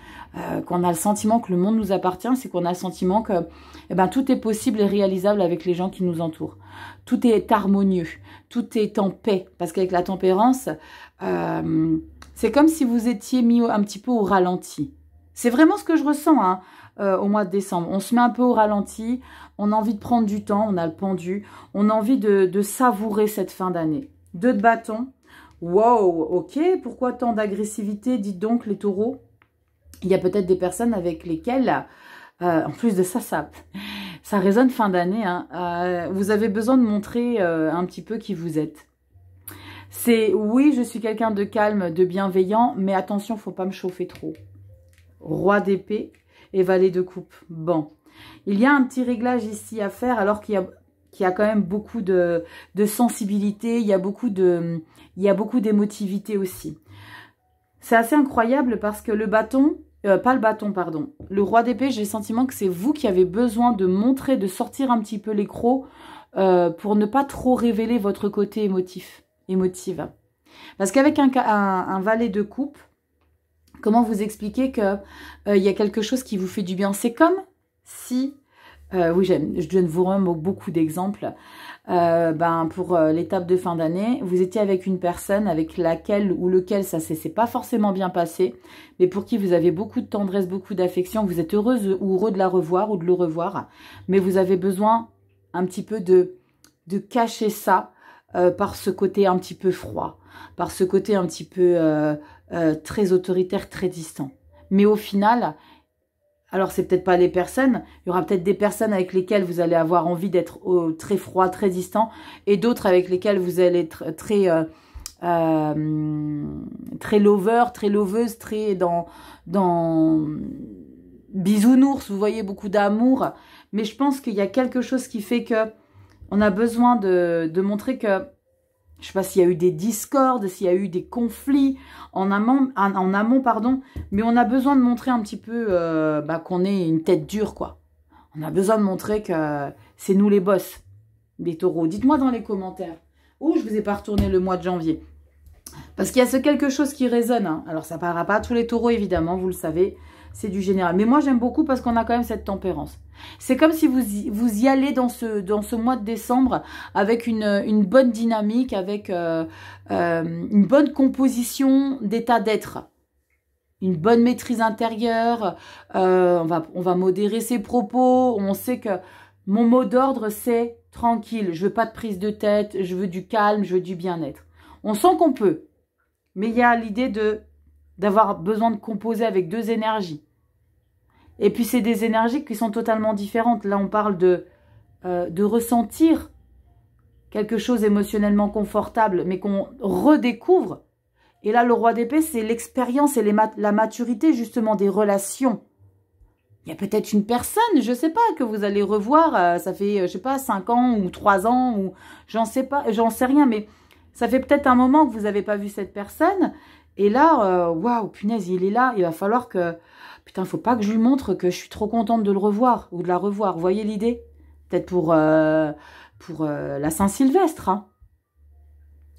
qu'on a le sentiment que le monde nous appartient, c'est qu'on a le sentiment que eh ben, tout est possible et réalisable avec les gens qui nous entourent. Tout est harmonieux, tout est en paix. Parce qu'avec la tempérance, c'est comme si vous étiez mis un petit peu au ralenti. C'est vraiment ce que je ressens hein, au mois de décembre. On se met un peu au ralenti, on a envie de prendre du temps, on a le pendu, on a envie de savourer cette fin d'année. 2 de bâton. Wow, ok, pourquoi tant d'agressivité? Dites donc les taureaux. Il y a peut-être des personnes avec lesquelles, en plus de ça, ça résonne fin d'année. Hein, vous avez besoin de montrer un petit peu qui vous êtes. C'est, oui, je suis quelqu'un de calme, de bienveillant, mais attention, faut pas me chauffer trop. Roi d'épée et valet de coupe. Bon, il y a un petit réglage ici à faire alors qu'il y a quand même beaucoup de sensibilité, il y a beaucoup d'émotivité aussi. C'est assez incroyable parce que le bâton, pas le bâton, pardon, le roi d'épée, j'ai le sentiment que c'est vous qui avez besoin de montrer, de sortir un petit peu les crocs pour ne pas trop révéler votre côté émotive. Parce qu'avec un valet de coupe, comment vous expliquer que y a quelque chose qui vous fait du bien? C'est comme si, oui, je donne vraiment beaucoup d'exemples. Pour l'étape de fin d'année, vous étiez avec une personne avec laquelle ou lequel ça s'est pas forcément bien passé, mais pour qui vous avez beaucoup de tendresse, beaucoup d'affection, vous êtes heureuse ou heureux de la revoir ou de le revoir, mais vous avez besoin un petit peu de cacher ça par ce côté un petit peu froid, par ce côté un petit peu très autoritaire, très distant. Mais au final, alors c'est peut-être pas les personnes, il y aura peut-être des personnes avec lesquelles vous allez avoir envie d'être très froid, très distant, et d'autres avec lesquelles vous allez être très lover, très loveuse, très dans bisounours, vous voyez, beaucoup d'amour. Mais je pense qu'il y a quelque chose qui fait que on a besoin de montrer que, je sais pas s'il y a eu des discordes, s'il y a eu des conflits en amont, pardon, mais on a besoin de montrer un petit peu qu'on est une tête dure, quoi. On a besoin de montrer que c'est nous les boss des taureaux. Dites-moi dans les commentaires. Oh, je vous ai pas retourné le mois de janvier. Parce qu'il y a ce quelque chose qui résonne. Hein. Alors, ça ne parlera pas à tous les taureaux, évidemment, vous le savez. C'est du général. Mais moi, j'aime beaucoup parce qu'on a quand même cette tempérance. C'est comme si vous y allez dans ce mois de décembre avec une bonne dynamique, avec une bonne composition d'état d'être. Une bonne maîtrise intérieure. On va modérer ses propos. On sait que mon mot d'ordre, c'est tranquille. Je veux pas de prise de tête. Je veux du calme. Je veux du bien-être. On sent qu'on peut. Mais il y a l'idée d'avoir besoin de composer avec 2 énergies. Et puis, c'est des énergies qui sont totalement différentes. Là, on parle de ressentir quelque chose émotionnellement confortable, mais qu'on redécouvre. Et là, le roi d'épée, c'est l'expérience et la maturité, justement, des relations. Il y a peut-être une personne, je ne sais pas, que vous allez revoir. Ça fait, je sais pas, 5 ans ou 3 ans, ou j'en sais rien, mais ça fait peut-être un moment que vous n'avez pas vu cette personne. Et là, waouh, punaise, il est là. Il va falloir que... Putain, faut pas que je lui montre que je suis trop contente de le revoir ou de la revoir. Vous voyez l'idée? Peut-être pour la Saint-Sylvestre. Hein.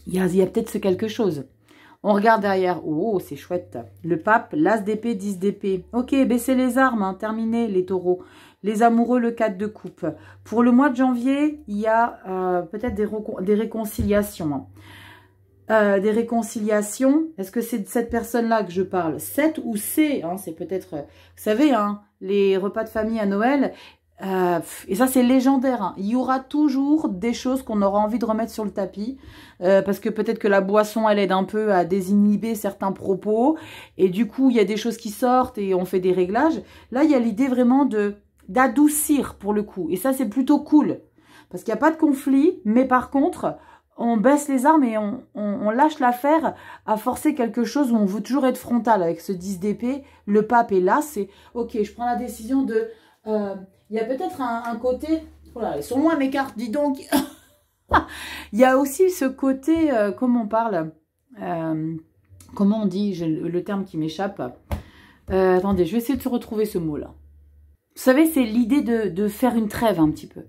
Il y a peut-être ce quelque chose. On regarde derrière. Oh, c'est chouette. Le pape, l'as d'épée, 10 d'épée. Ok, baissez les armes. Hein, terminez les taureaux. Les amoureux, le 4 de coupe. Pour le mois de janvier, il y a peut-être des réconciliations. Hein. Des réconciliations. Est-ce que c'est de cette personne-là que je parle? 7 ou C, hein, c'est peut-être... vous savez, hein, les repas de famille à Noël, et ça c'est légendaire. Hein, il y aura toujours des choses qu'on aura envie de remettre sur le tapis, parce que peut-être que la boisson, elle aide un peu à désinhiber certains propos, et du coup, il y a des choses qui sortent et on fait des réglages. Là, il y a l'idée vraiment d'adoucir pour le coup, et ça c'est plutôt cool, parce qu'il n'y a pas de conflit, mais par contre... on baisse les armes et on lâche l'affaire à forcer quelque chose où on veut toujours être frontal avec ce 10 d'épée. Le pape est là, c'est ok, je prends la décision de... Il y a peut-être un côté... Voilà, ils sont loin mes cartes, dis donc. Il y a aussi ce côté, comment on parle, comment on dit, j'ai le terme qui m'échappe. Attendez, je vais essayer de se retrouver ce mot-là. Vous savez, c'est l'idée de faire une trêve un petit peu.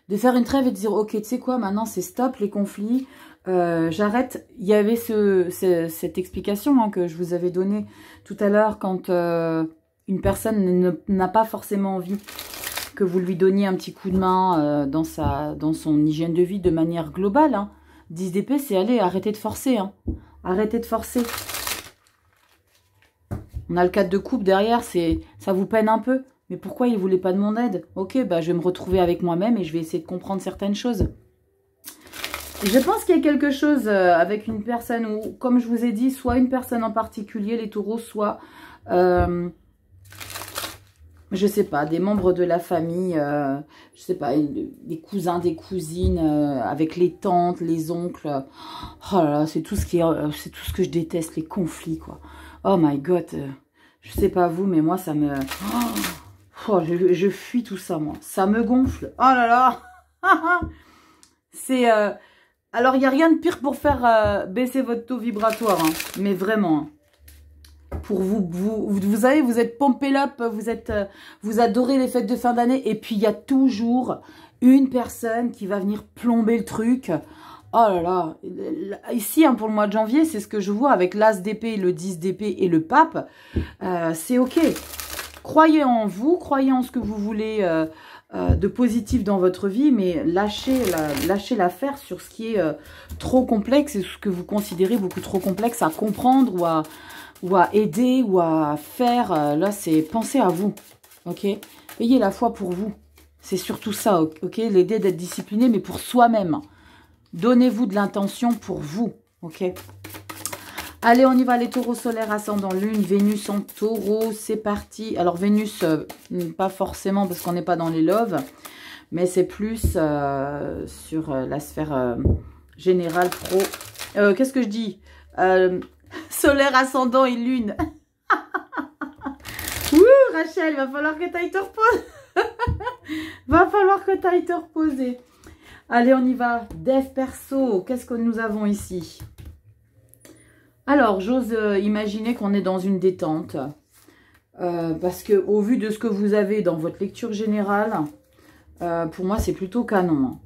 De faire une trêve et de dire, ok, tu sais quoi, maintenant c'est stop les conflits, j'arrête. Il y avait cette explication hein, que je vous avais donnée tout à l'heure quand une personne n'a pas forcément envie que vous lui donniez un petit coup de main dans son hygiène de vie de manière globale. Hein. 10 d'épée, c'est allez, arrêtez de forcer. Hein. Arrêtez de forcer. On a le 4 de coupe derrière, ça vous peine un peu. Mais pourquoi il ne voulait pas de mon aide? Ok, bah je vais me retrouver avec moi-même et je vais essayer de comprendre certaines choses. Je pense qu'il y a quelque chose avec une personne où, comme je vous ai dit, soit une personne en particulier, les taureaux, soit... je sais pas, des membres de la famille, je sais pas, des cousins, des cousines, avec les tantes, les oncles. Oh là là, c'est tout ce que je déteste, les conflits, quoi. Oh my God, je sais pas vous, mais moi, ça me... Oh, je fuis tout ça, moi. Ça me gonfle. Oh là là. C'est... Alors, il n'y a rien de pire pour faire baisser votre taux vibratoire, hein, mais vraiment, hein. Pour vous savez, vous êtes pumpé up, vous adorez les fêtes de fin d'année. Et puis, il y a toujours une personne qui va venir plomber le truc. Oh là là. Ici, hein, pour le mois de janvier, c'est ce que je vois avec l'As d'épée, le 10 d'épée et le pape. C'est OK. Croyez en vous, croyez en ce que vous voulez de positif dans votre vie. Mais lâchez l'affaire sur ce qui est trop complexe et ce que vous considérez beaucoup trop complexe à comprendre ou à aider, ou à faire. Là, c'est penser à vous, ok? Ayez la foi pour vous. C'est surtout ça, ok? L'aider d'être discipliné, mais pour soi-même. Donnez-vous de l'intention pour vous, ok? Allez, on y va, les taureaux solaires, ascendant lune, Vénus en taureau, c'est parti. Alors, Vénus, pas forcément, parce qu'on n'est pas dans les loves, mais c'est plus sur la sphère générale, pro. Qu'est-ce que je dis solaire, ascendant et lune. Ouh, Rachel, va falloir que tu ailles te reposer. Va falloir que tu ailles te reposer. Allez, on y va. Dev perso, qu'est-ce que nous avons ici? Alors, j'ose imaginer qu'on est dans une détente. Parce que au vu de ce que vous avez dans votre lecture générale, pour moi, c'est plutôt canon. Hein.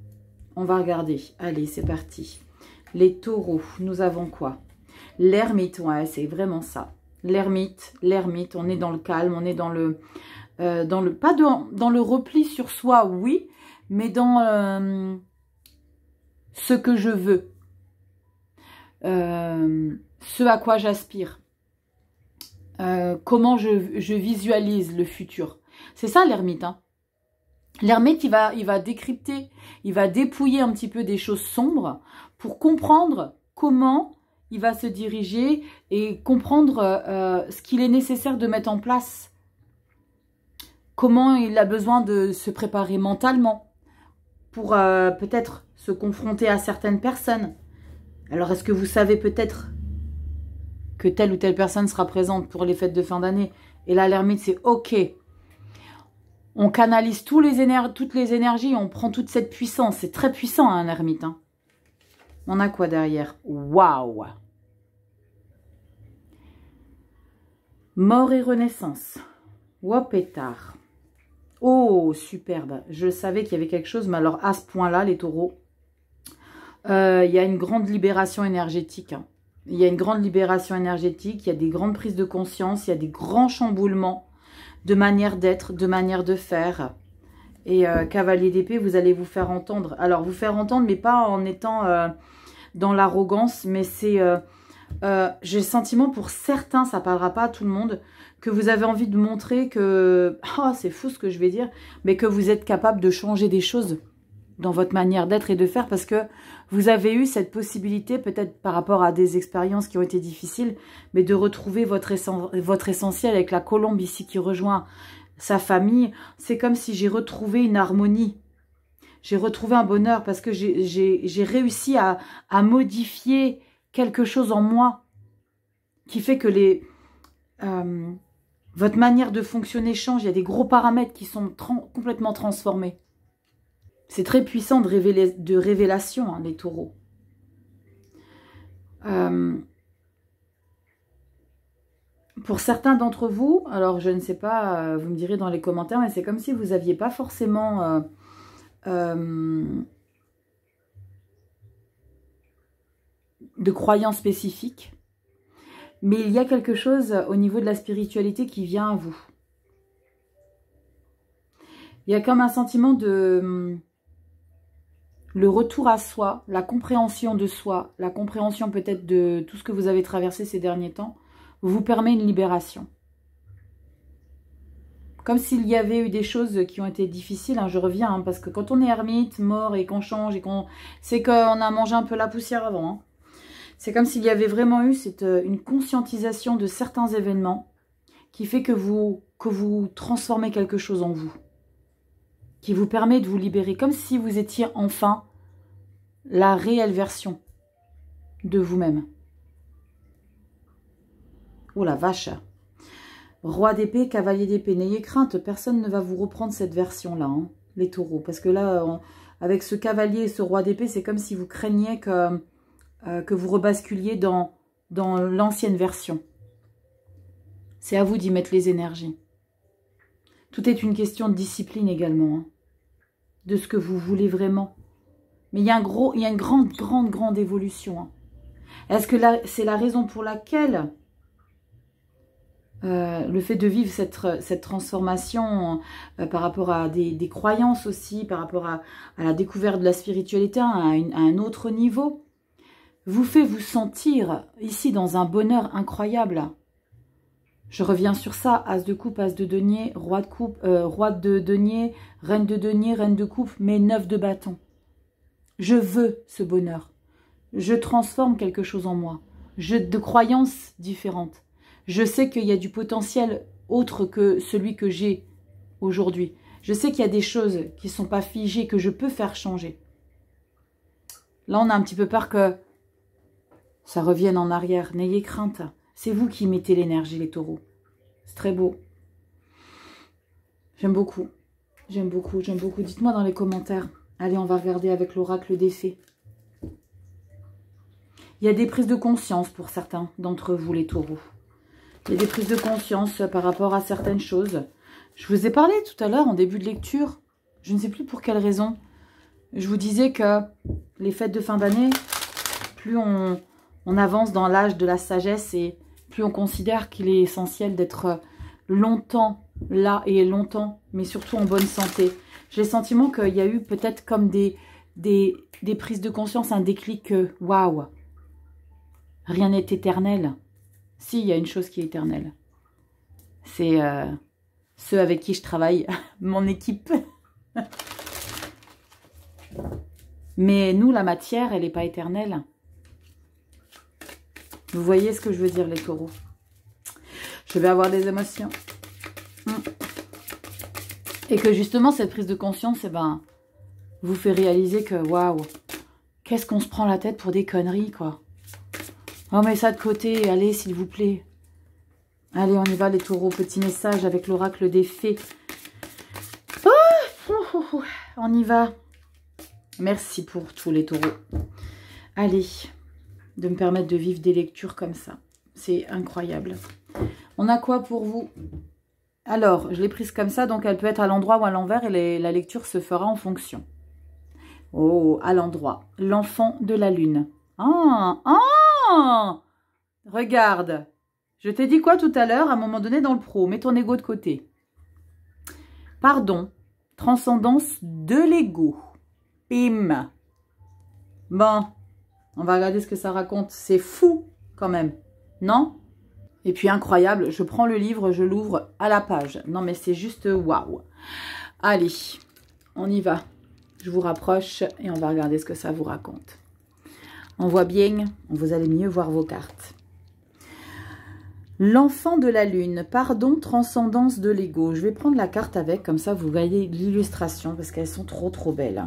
On va regarder. Allez, c'est parti. Les taureaux, nous avons quoi? L'ermite, ouais, c'est vraiment ça. L'ermite, on est dans le calme, on est dans le pas dans le repli sur soi, oui, mais dans ce que je veux, ce à quoi j'aspire, comment je visualise le futur. C'est ça l'ermite, hein. L'ermite, il va décrypter, il va dépouiller un petit peu des choses sombres pour comprendre comment il va se diriger et comprendre ce qu'il est nécessaire de mettre en place. Comment il a besoin de se préparer mentalement pour peut-être se confronter à certaines personnes. Alors, est-ce que vous savez peut-être que telle ou telle personne sera présente pour les fêtes de fin d'année? Et là, l'ermite, c'est OK. On canalise toutes les énergies, on prend toute cette puissance. C'est très puissant, hein, un ermite. Hein. On a quoi derrière? Waouh! Mort et renaissance. Wopétard. Oh, superbe. Je savais qu'il y avait quelque chose, mais alors à ce point-là, les taureaux, il y a une grande libération énergétique. Hein. Il y a une grande libération énergétique, il y a des grandes prises de conscience, il y a des grands chamboulements de manière d'être, de manière de faire. Et cavalier d'épée, vous allez vous faire entendre. Alors, vous faire entendre, mais pas en étant dans l'arrogance, mais c'est... j'ai le sentiment, pour certains, ça parlera pas à tout le monde, que vous avez envie de montrer que... Oh, c'est fou ce que je vais dire, mais que vous êtes capable de changer des choses dans votre manière d'être et de faire, parce que vous avez eu cette possibilité, peut-être par rapport à des expériences qui ont été difficiles, mais de retrouver votre essentiel avec la colombe ici qui rejoint sa famille. C'est comme si j'ai retrouvé une harmonie. j'ai retrouvé un bonheur parce que j'ai réussi à modifier quelque chose en moi qui fait que votre manière de fonctionner change. Il y a des gros paramètres qui sont complètement transformés. C'est très puissant de révélation, hein, les taureaux. Pour certains d'entre vous, alors je ne sais pas, vous me direz dans les commentaires, mais c'est comme si vous n'aviez pas forcément de croyances spécifiques. Mais il y a quelque chose au niveau de la spiritualité qui vient à vous. Il y a comme un sentiment de le retour à soi, la compréhension de soi, la compréhension peut-être de tout ce que vous avez traversé ces derniers temps, vous permet une libération. Comme s'il y avait eu des choses qui ont été difficiles, hein, je reviens, hein, parce que quand on est ermite, mort et qu'on change, et c'est qu'on a mangé un peu la poussière avant. Hein. C'est comme s'il y avait vraiment eu une conscientisation de certains événements qui fait que vous transformez quelque chose en vous. Qui vous permet de vous libérer, comme si vous étiez enfin la réelle version de vous-même. Oh la vache! Roi d'épée, cavalier d'épée, n'ayez crainte, personne ne va vous reprendre cette version-là, hein, les taureaux. Parce que là, avec ce cavalier et ce roi d'épée, c'est comme si vous craigniez que vous rebasculiez dans l'ancienne version. C'est à vous d'y mettre les énergies. Tout est une question de discipline également, hein, de ce que vous voulez vraiment. Mais il y a une grande évolution. Hein. Est-ce que c'est la raison pour laquelle le fait de vivre cette transformation par rapport à des croyances aussi, par rapport à la découverte de la spiritualité à un autre niveau, vous fait vous sentir ici dans un bonheur incroyable. Je reviens sur ça, as de coupe, as de denier, roi de denier, reine de coupe, mais 9 de bâton. Je veux ce bonheur. Je transforme quelque chose en moi. De croyances différentes. Je sais qu'il y a du potentiel autre que celui que j'ai aujourd'hui. Je sais qu'il y a des choses qui ne sont pas figées, que je peux faire changer. Là, on a un petit peu peur que ça revienne en arrière. N'ayez crainte. C'est vous qui mettez l'énergie, les taureaux. C'est très beau. J'aime beaucoup. J'aime beaucoup, j'aime beaucoup. Dites-moi dans les commentaires. Allez, on va regarder avec l'oracle des fées. Il y a des prises de conscience pour certains d'entre vous, les taureaux. Il y a des prises de conscience par rapport à certaines choses. Je vous ai parlé tout à l'heure en début de lecture. Je ne sais plus pour quelle raison. Je vous disais que les fêtes de fin d'année, plus on avance dans l'âge de la sagesse et plus on considère qu'il est essentiel d'être longtemps là et longtemps, mais surtout en bonne santé. J'ai le sentiment qu'il y a eu peut-être comme des prises de conscience, un déclic, waouh, rien n'est éternel. Si, il y a une chose qui est éternelle. C'est ceux avec qui je travaille, mon équipe. Mais nous, la matière, elle n'est pas éternelle. Vous voyez ce que je veux dire, les taureaux? Je vais avoir des émotions. Et que justement, cette prise de conscience, eh ben, vous fait réaliser que, waouh, qu'est-ce qu'on se prend la tête pour des conneries, quoi. On met ça de côté, allez, s'il vous plaît. Allez, on y va, les taureaux. Petit message avec l'oracle des fées. Oh, on y va. Merci pour tous les taureaux. Allez, de me permettre de vivre des lectures comme ça. C'est incroyable. On a quoi pour vous? Alors, je l'ai prise comme ça, donc elle peut être à l'endroit ou à l'envers et la lecture se fera en fonction. Oh, à l'endroit. L'enfant de la lune. Regarde. Je t'ai dit quoi tout à l'heure, à un moment donné dans le pro? Mets ton ego de côté. Pardon. Transcendance de l'ego. Bim. Bon. On va regarder ce que ça raconte. C'est fou, quand même. Non? Et puis, incroyable. Je prends le livre, je l'ouvre à la page. Non, mais c'est juste waouh. Allez, on y va. Je vous rapproche et on va regarder ce que ça vous raconte. On voit bien, vous allez mieux voir vos cartes. L'enfant de la lune, pardon, transcendance de l'ego. Je vais prendre la carte avec, comme ça vous voyez l'illustration, parce qu'elles sont trop belles.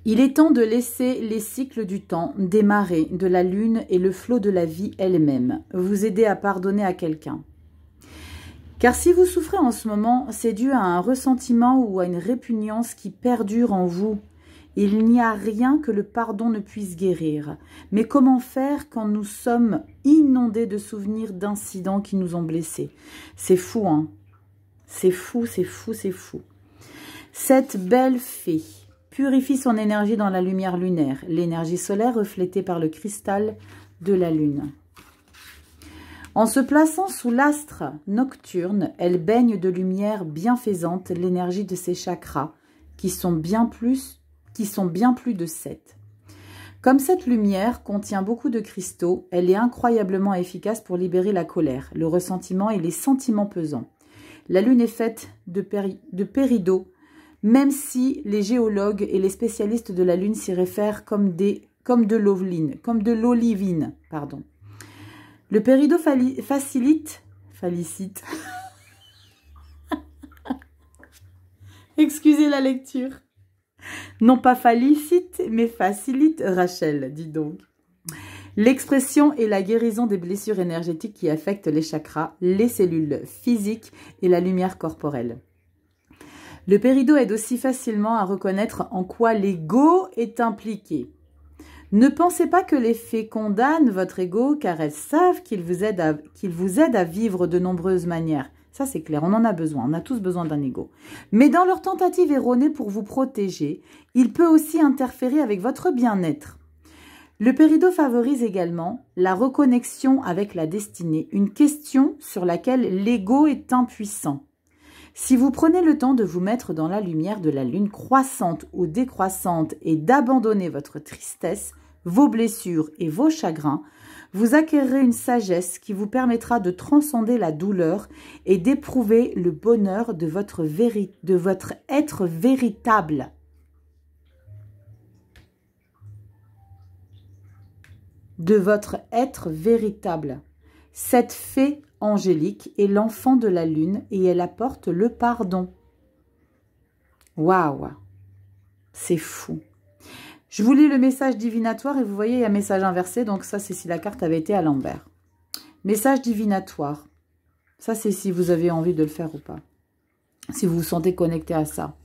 Il est temps de laisser les cycles du temps, des marées, de la lune et le flot de la vie elle-même vous aider à pardonner à quelqu'un. Car si vous souffrez en ce moment, c'est dû à un ressentiment ou à une répugnance qui perdure en vous. Il n'y a rien que le pardon ne puisse guérir. Mais comment faire quand nous sommes inondés de souvenirs d'incidents qui nous ont blessés? C'est fou, hein? C'est fou, c'est fou, c'est fou. Cette belle fée purifie son énergie dans la lumière lunaire, l'énergie solaire reflétée par le cristal de la lune. En se plaçant sous l'astre nocturne, elle baigne de lumière bienfaisante l'énergie de ses chakras, qui sont bien plus de 7. Comme cette lumière contient beaucoup de cristaux, elle est incroyablement efficace pour libérer la colère, le ressentiment et les sentiments pesants. La lune est faite de péridot, même si les géologues et les spécialistes de la lune s'y réfèrent comme de l'olivine. Le péridot facilite excusez la lecture. Non pas félicite, mais facilite, Rachel, dis donc. L'expression et la guérison des blessures énergétiques qui affectent les chakras, les cellules physiques et la lumière corporelle. Le péridot aide aussi facilement à reconnaître en quoi l'ego est impliqué. Ne pensez pas que les fées condamnent votre ego car elles savent qu'il vous aide à vivre de nombreuses manières. Ça, c'est clair, on en a besoin, on a tous besoin d'un ego. Mais dans leur tentative erronée pour vous protéger, il peut aussi interférer avec votre bien-être. Le péridot favorise également la reconnexion avec la destinée, une question sur laquelle l'ego est impuissant. Si vous prenez le temps de vous mettre dans la lumière de la lune croissante ou décroissante et d'abandonner votre tristesse, vos blessures et vos chagrins, vous acquérerez une sagesse qui vous permettra de transcender la douleur et d'éprouver le bonheur de votre être véritable. De votre être véritable. Cette fée angélique est l'enfant de la lune et elle apporte le pardon. Waouh, c'est fou. Je vous lis le message divinatoire et vous voyez, il y a un message inversé. Donc ça, c'est si la carte avait été à l'envers. Message divinatoire. Ça, c'est si vous avez envie de le faire ou pas. Si vous vous sentez connecté à ça.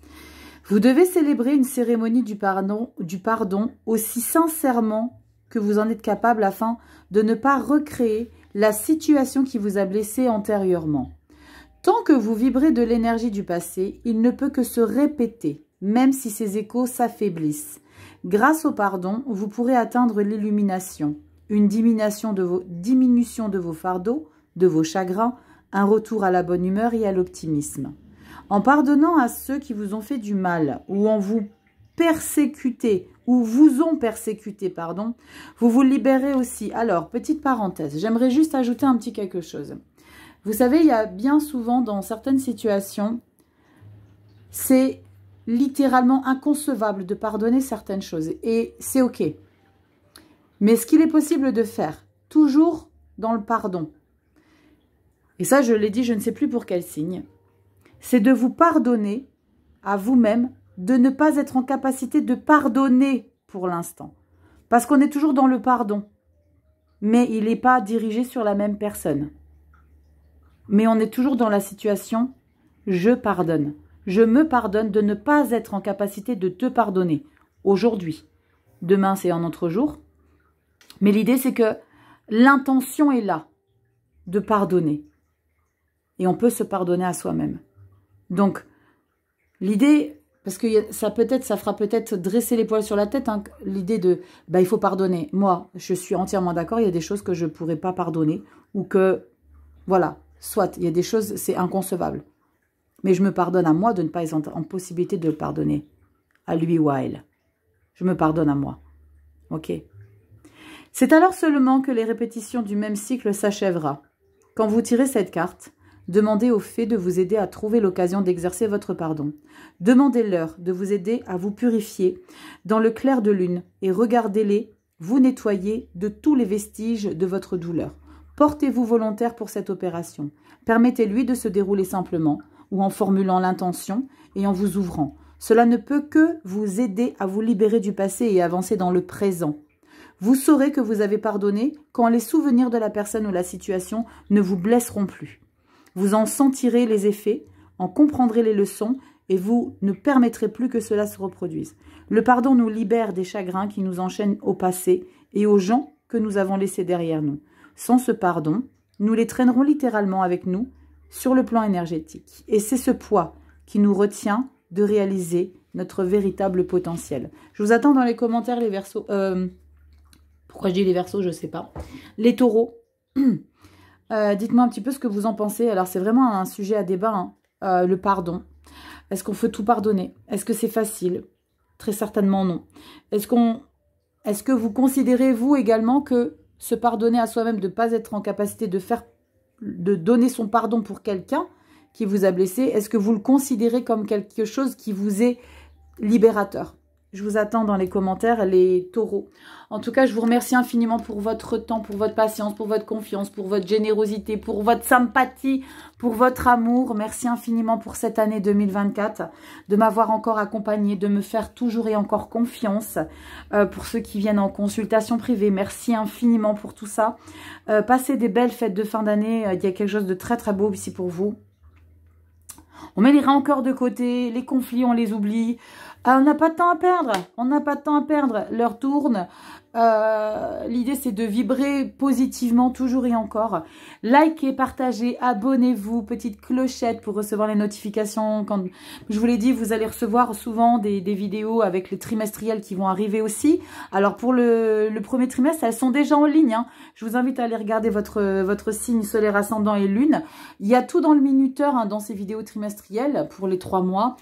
Vous devez célébrer une cérémonie du pardon aussi sincèrement que vous en êtes capable afin de ne pas recréer la situation qui vous a blessé antérieurement. Tant que vous vibrez de l'énergie du passé, il ne peut que se répéter, même si ses échos s'affaiblissent. Grâce au pardon, vous pourrez atteindre l'illumination, une diminution de vos fardeaux, de vos chagrins, un retour à la bonne humeur et à l'optimisme. En pardonnant à ceux qui vous ont fait du mal ou en vous persécuté ou vous ont persécuté, pardon, vous vous libérez aussi. Alors, petite parenthèse, j'aimerais juste ajouter un petit quelque chose. Vous savez, il y a bien souvent dans certaines situations, c'est littéralement inconcevable de pardonner certaines choses et c'est ok. Mais ce qu'il est possible de faire, toujours dans le pardon, et ça je l'ai dit, je ne sais plus pour quel signe, c'est de vous pardonner à vous-même, de ne pas être en capacité de pardonner pour l'instant. Parce qu'on est toujours dans le pardon, mais il n'est pas dirigé sur la même personne. Mais on est toujours dans la situation « je pardonne ». Je me pardonne de ne pas être en capacité de te pardonner aujourd'hui. Demain, c'est un autre jour. Mais l'idée, c'est que l'intention est là de pardonner. Et on peut se pardonner à soi-même. Donc, l'idée, parce que ça fera peut-être dresser les poils sur la tête, hein, l'idée de, il faut pardonner. Moi, je suis entièrement d'accord, il y a des choses que je ne pourrais pas pardonner. Ou que, voilà, soit, il y a des choses, c'est inconcevable. Mais je me pardonne à moi de ne pas être en possibilité de le pardonner à lui ou à elle. Je me pardonne à moi. Ok. C'est alors seulement que les répétitions du même cycle s'achèvera. Quand vous tirez cette carte, demandez aux fées de vous aider à trouver l'occasion d'exercer votre pardon. Demandez-leur de vous aider à vous purifier dans le clair de lune et regardez-les vous nettoyer de tous les vestiges de votre douleur. Portez-vous volontaire pour cette opération. Permettez-lui de se dérouler simplement ou en formulant l'intention et en vous ouvrant. Cela ne peut que vous aider à vous libérer du passé et avancer dans le présent. Vous saurez que vous avez pardonné quand les souvenirs de la personne ou la situation ne vous blesseront plus. Vous en sentirez les effets, en comprendrez les leçons et vous ne permettrez plus que cela se reproduise. Le pardon nous libère des chagrins qui nous enchaînent au passé et aux gens que nous avons laissés derrière nous. Sans ce pardon, nous les traînerons littéralement avec nous sur le plan énergétique. Et c'est ce poids qui nous retient de réaliser notre véritable potentiel. Je vous attends dans les commentaires, les Verseaux. Pourquoi je dis les Verseaux, je ne sais pas. Les Taureaux. Dites-moi un petit peu ce que vous en pensez. Alors, c'est vraiment un sujet à débat, hein. Le pardon. Est-ce qu'on peut tout pardonner? Est-ce que c'est facile? Très certainement non. Est-ce que vous considérez, vous également, que se pardonner à soi-même, de ne pas être en capacité de donner son pardon pour quelqu'un qui vous a blessé, est-ce que vous le considérez comme quelque chose qui vous est libérateur? Je vous attends dans les commentaires, les Taureaux. En tout cas, je vous remercie infiniment pour votre temps, pour votre patience, pour votre confiance, pour votre générosité, pour votre sympathie, pour votre amour. Merci infiniment pour cette année 2024, de m'avoir encore accompagnée, de me faire toujours et encore confiance. Pour ceux qui viennent en consultation privée, merci infiniment pour tout ça. Passez des belles fêtes de fin d'année. Il y a quelque chose de très très beau ici pour vous. On met les rancœurs de côté, les conflits, on les oublie. On n'a pas de temps à perdre. On n'a pas de temps à perdre. L'heure tourne. L'idée, c'est de vibrer positivement, toujours et encore. Likez, partagez, abonnez-vous. Petite clochette pour recevoir les notifications. Quand je vous l'ai dit, vous allez recevoir souvent des vidéos avec les trimestriels qui vont arriver aussi. Alors, pour le premier trimestre, elles sont déjà en ligne, hein. Je vous invite à aller regarder votre signe solaire ascendant et lune. Il y a tout dans le minuteur, hein, dans ces vidéos trimestrielles pour les 3 mois.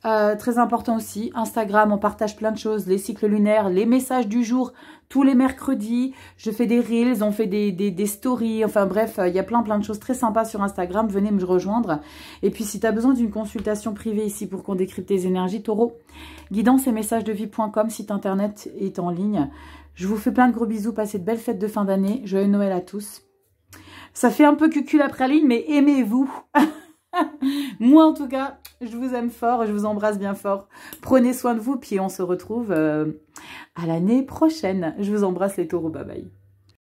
Très important aussi, Instagram, on partage plein de choses, les cycles lunaires, les messages du jour, tous les mercredis, je fais des reels, on fait des stories, enfin bref, il y a plein de choses très sympas sur Instagram, venez me rejoindre. Et puis si tu as besoin d'une consultation privée ici pour qu'on décrypte tes énergies, Taureau, guidance et messagesdevie.com, site internet est en ligne. Je vous fais plein de gros bisous, passez de belles fêtes de fin d'année, joyeux Noël à tous. Ça fait un peu cucul la praline, mais aimez-vous. Moi en tout cas, je vous aime fort, je vous embrasse bien fort. Prenez soin de vous, puis on se retrouve à l'année prochaine. Je vous embrasse les Taureaux, bye bye.